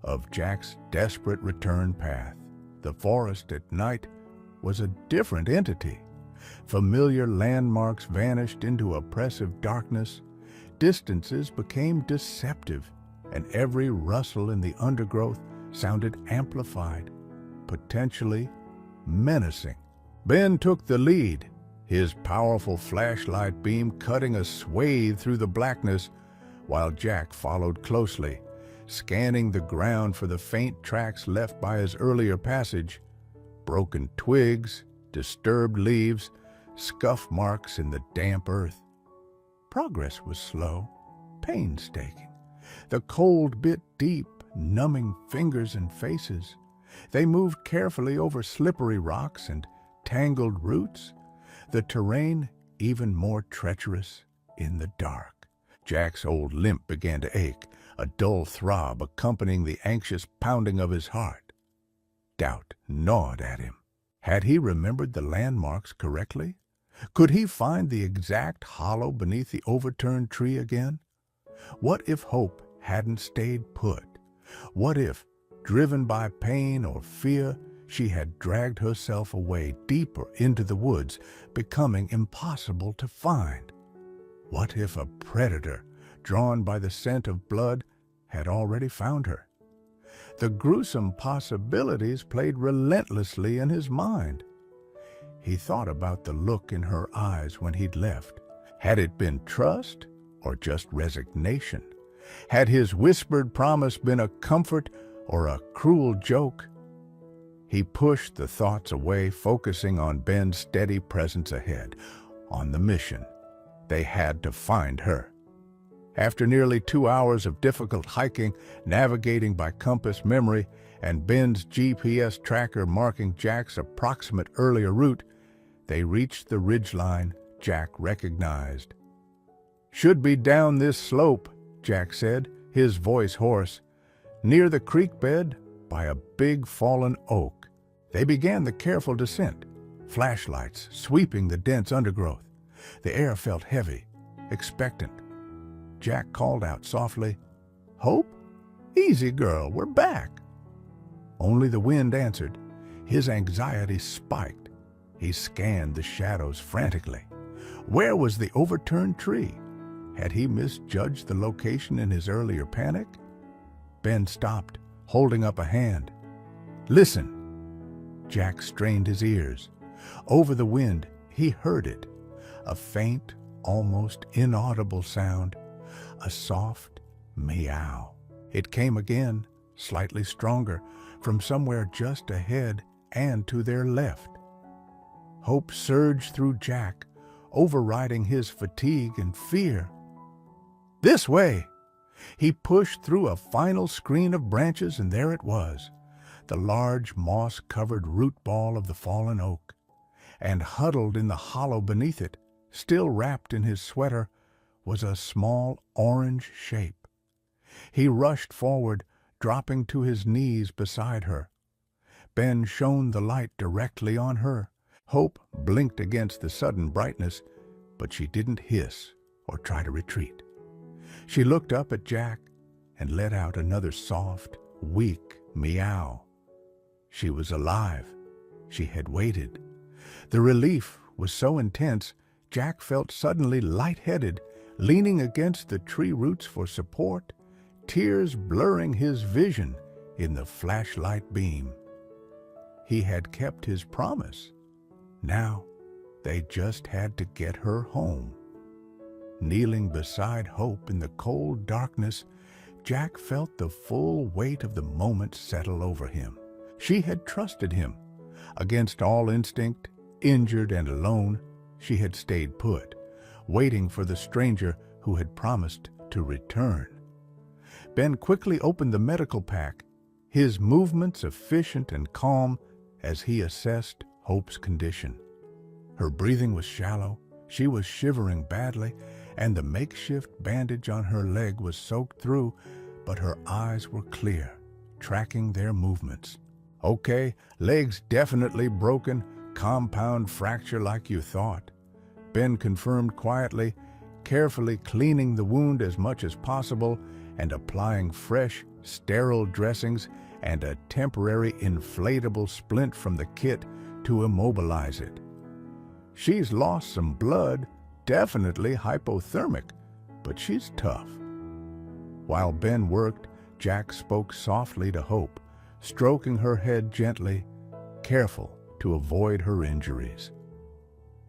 of Jack's desperate return path. The forest at night was a different entity. Familiar landmarks vanished into oppressive darkness. Distances became deceptive, and every rustle in the undergrowth sounded amplified, potentially menacing. Ben took the lead, his powerful flashlight beam cutting a swathe through the blackness, while Jack followed closely, scanning the ground for the faint tracks left by his earlier passage. Broken twigs, disturbed leaves, scuff marks in the damp earth. Progress was slow, painstaking. The cold bit deep, numbing fingers and faces. They moved carefully over slippery rocks and tangled roots, the terrain even more treacherous in the dark. Jack's old limp began to ache, a dull throb accompanying the anxious pounding of his heart. Doubt gnawed at him. Had he remembered the landmarks correctly? Could he find the exact hollow beneath the overturned tree again? What if hope hadn't stayed put? What if, driven by pain or fear, she had dragged herself away deeper into the woods, becoming impossible to find? What if a predator, drawn by the scent of blood, had already found her? The gruesome possibilities played relentlessly in his mind. He thought about the look in her eyes when he'd left. Had it been trust or just resignation? Had his whispered promise been a comfort or a cruel joke? He pushed the thoughts away, focusing on Ben's steady presence ahead, on the mission. They had to find her. After nearly 2 hours of difficult hiking, navigating by compass memory, and Ben's GPS tracker marking Jack's approximate earlier route, they reached the ridgeline Jack recognized. "Should be down this slope," Jack said, his voice hoarse, "near the creek bed by a big fallen oak." They began the careful descent, flashlights sweeping the dense undergrowth. The air felt heavy, expectant. Jack called out softly, "Hope? Easy, girl, we're back." Only the wind answered. His anxiety spiked. He scanned the shadows frantically. Where was the overturned tree? Had he misjudged the location in his earlier panic? Ben stopped, holding up a hand. "Listen." Jack strained his ears. Over the wind, he heard it. A faint, almost inaudible sound. A soft meow. It came again, slightly stronger, from somewhere just ahead and to their left. Hope surged through Jack, overriding his fatigue and fear. "This way!" He pushed through a final screen of branches, and there it was, the large moss-covered root ball of the fallen oak. And huddled in the hollow beneath it, still wrapped in his sweater, was a small orange shape. He rushed forward, dropping to his knees beside her. Ben shone the light directly on her. Hope blinked against the sudden brightness, but she didn't hiss or try to retreat. She looked up at Jack and let out another soft, weak meow. She was alive. She had waited. The relief was so intense, Jack felt suddenly lightheaded, leaning against the tree roots for support, tears blurring his vision in the flashlight beam. He had kept his promise. Now, they just had to get her home. Kneeling beside Hope in the cold darkness, Jack felt the full weight of the moment settle over him. She had trusted him. Against all instinct, injured and alone, she had stayed put, waiting for the stranger who had promised to return. Ben quickly opened the medical pack, his movements efficient and calm as he assessed Hope's condition. Her breathing was shallow, she was shivering badly, and the makeshift bandage on her leg was soaked through, but her eyes were clear, tracking their movements. "Okay, leg's definitely broken, compound fracture like you thought," Ben confirmed quietly, carefully cleaning the wound as much as possible and applying fresh, sterile dressings and a temporary inflatable splint from the kit to immobilize it. "She's lost some blood, definitely hypothermic, but she's tough." While Ben worked, Jack spoke softly to Hope, stroking her head gently, careful to avoid her injuries.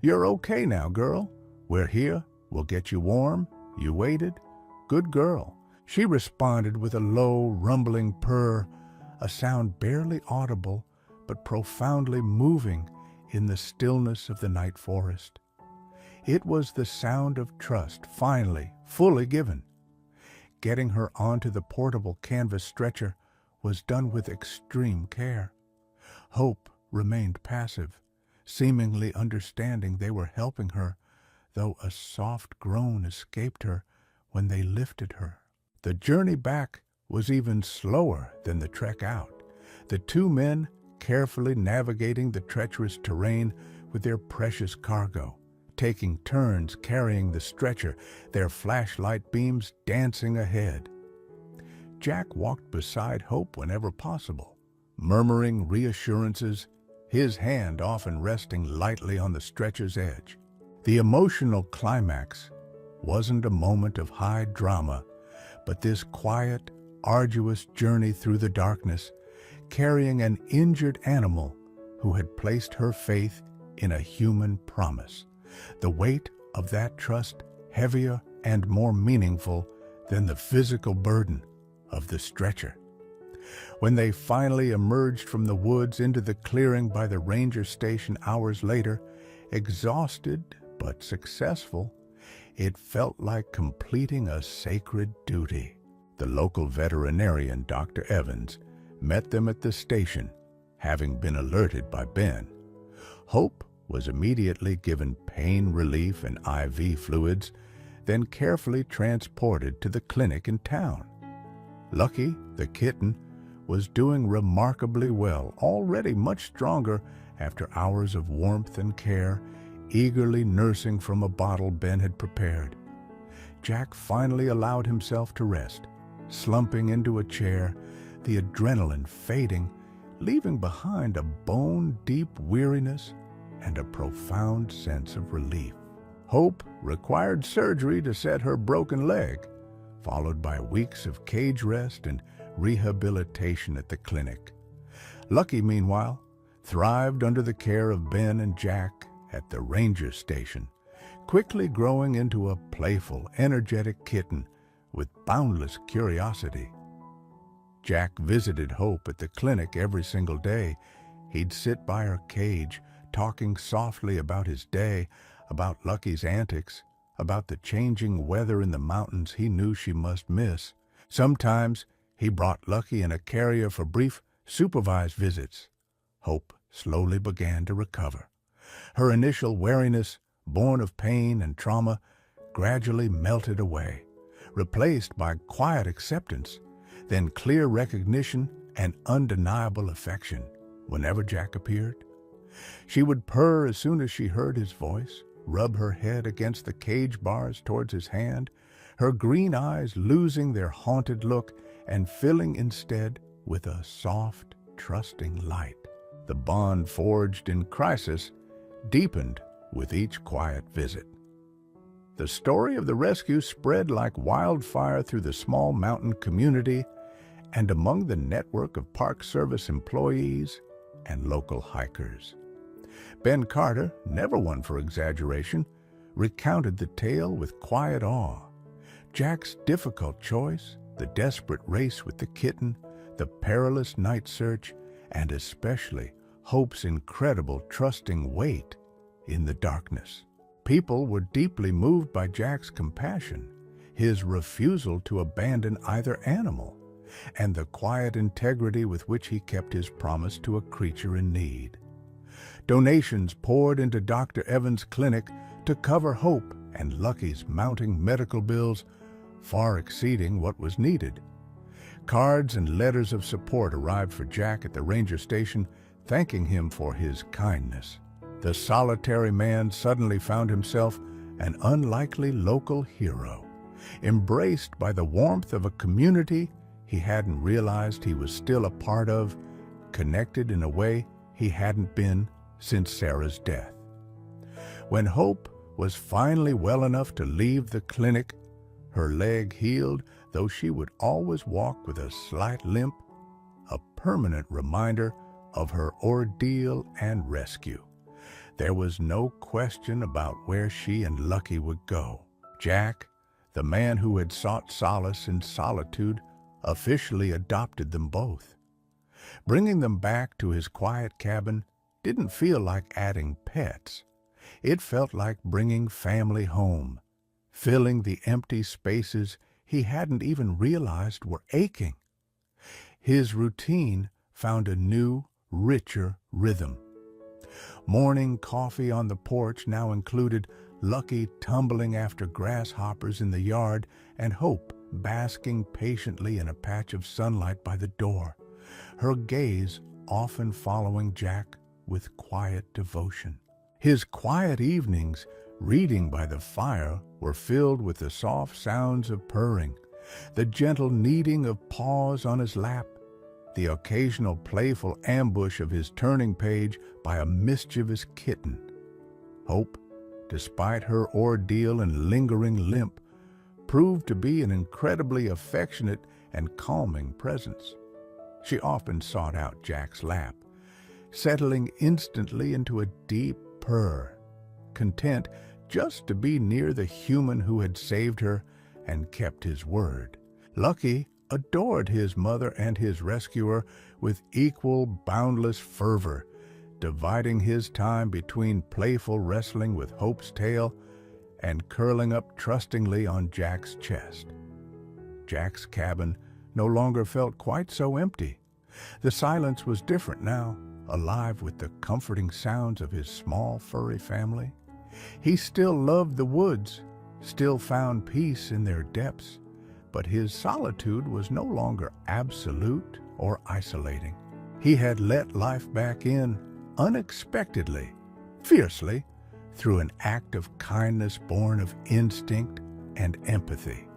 "You're okay now, girl. We're here. We'll get you warm. You waited. Good girl." She responded with a low, rumbling purr, a sound barely audible but profoundly moving in the stillness of the night forest. It was the sound of trust, finally, fully given. Getting her onto the portable canvas stretcher was done with extreme care. Hope remained passive, seemingly understanding they were helping her, though a soft groan escaped her when they lifted her. The journey back was even slower than the trek out, the two men carefully navigating the treacherous terrain with their precious cargo, taking turns carrying the stretcher, their flashlight beams dancing ahead. Jack walked beside Hope whenever possible, murmuring reassurances, his hand often resting lightly on the stretcher's edge. The emotional climax wasn't a moment of high drama, but this quiet, arduous journey through the darkness, carrying an injured animal who had placed her faith in a human promise. The weight of that trust heavier and more meaningful than the physical burden of the stretcher. When they finally emerged from the woods into the clearing by the ranger station hours later, exhausted but successful, it felt like completing a sacred duty. The local veterinarian, Dr. Evans, met them at the station, having been alerted by Ben. Hope was immediately given pain relief and IV fluids, then carefully transported to the clinic in town. Lucky, the kitten, was doing remarkably well, already much stronger after hours of warmth and care, eagerly nursing from a bottle Ben had prepared. Jack finally allowed himself to rest, slumping into a chair, the adrenaline fading, leaving behind a bone-deep weariness and a profound sense of relief. Hope required surgery to set her broken leg, followed by weeks of cage rest and rehabilitation at the clinic. Lucky, meanwhile, thrived under the care of Ben and Jack at the ranger station, quickly growing into a playful, energetic kitten with boundless curiosity. Jack visited Hope at the clinic every single day. He'd sit by her cage, talking softly about his day, about Lucky's antics, about the changing weather in the mountains he knew she must miss. Sometimes he brought Lucky in a carrier for brief, supervised visits. Hope slowly began to recover. Her initial wariness, born of pain and trauma, gradually melted away, replaced by quiet acceptance, then clear recognition and undeniable affection whenever Jack appeared. She would purr as soon as she heard his voice, rub her head against the cage bars towards his hand, her green eyes losing their haunted look and filling instead with a soft, trusting light. The bond forged in crisis deepened with each quiet visit. The story of the rescue spread like wildfire through the small mountain community and among the network of Park Service employees and local hikers. Ben Carter, never one for exaggeration, recounted the tale with quiet awe. Jack's difficult choice, the desperate race with the kitten, the perilous night search, and especially Hope's incredible trusting wait in the darkness. People were deeply moved by Jack's compassion, his refusal to abandon either animal, and the quiet integrity with which he kept his promise to a creature in need. Donations poured into Dr. Evans' clinic to cover Hope and Lucky's mounting medical bills, far exceeding what was needed. Cards and letters of support arrived for Jack at the ranger station, thanking him for his kindness. The solitary man suddenly found himself an unlikely local hero, embraced by the warmth of a community he hadn't realized he was still a part of, connected in a way he hadn't been since Sarah's death. When Hope was finally well enough to leave the clinic, her leg healed, though she would always walk with a slight limp, a permanent reminder of her ordeal and rescue. There was no question about where she and Lucky would go. Jack, the man who had sought solace in solitude, officially adopted them both. Bringing them back to his quiet cabin didn't feel like adding pets. It felt like bringing family home, filling the empty spaces he hadn't even realized were aching. His routine found a new, richer rhythm. Morning coffee on the porch now included Lucky tumbling after grasshoppers in the yard and Hope basking patiently in a patch of sunlight by the door, her gaze often following Jack with quiet devotion. His quiet evenings, reading by the fire, were filled with the soft sounds of purring, the gentle kneading of paws on his lap, the occasional playful ambush of his turning page by a mischievous kitten. Hope, despite her ordeal and lingering limp, proved to be an incredibly affectionate and calming presence. She often sought out Jack's lap, settling instantly into a deep purr, content just to be near the human who had saved her and kept his word. Lucky adored his mother and his rescuer with equal, boundless fervor, dividing his time between playful wrestling with Hope's tail and curling up trustingly on Jack's chest. Jack's cabin no longer felt quite so empty. The silence was different now, alive with the comforting sounds of his small, furry family. He still loved the woods, still found peace in their depths, but his solitude was no longer absolute or isolating. He had let life back in unexpectedly, fiercely, through an act of kindness born of instinct and empathy.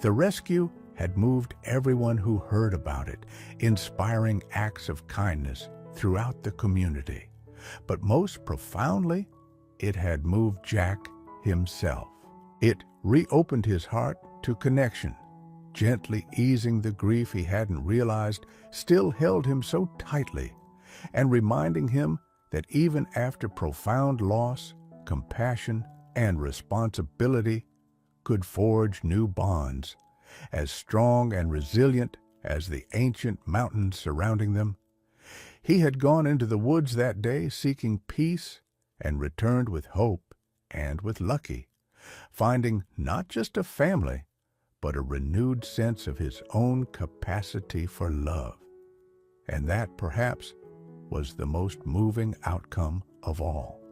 The rescue had moved everyone who heard about it, inspiring acts of kindness throughout the community. But most profoundly, it had moved Jack himself. It reopened his heart to connection, gently easing the grief he hadn't realized still held him so tightly, and reminding him that even after profound loss, compassion and responsibility could forge new bonds, as strong and resilient as the ancient mountains surrounding them. He had gone into the woods that day seeking peace and returned with hope and with Lucky, finding not just a family, but a renewed sense of his own capacity for love. And that, perhaps, was the most moving outcome of all.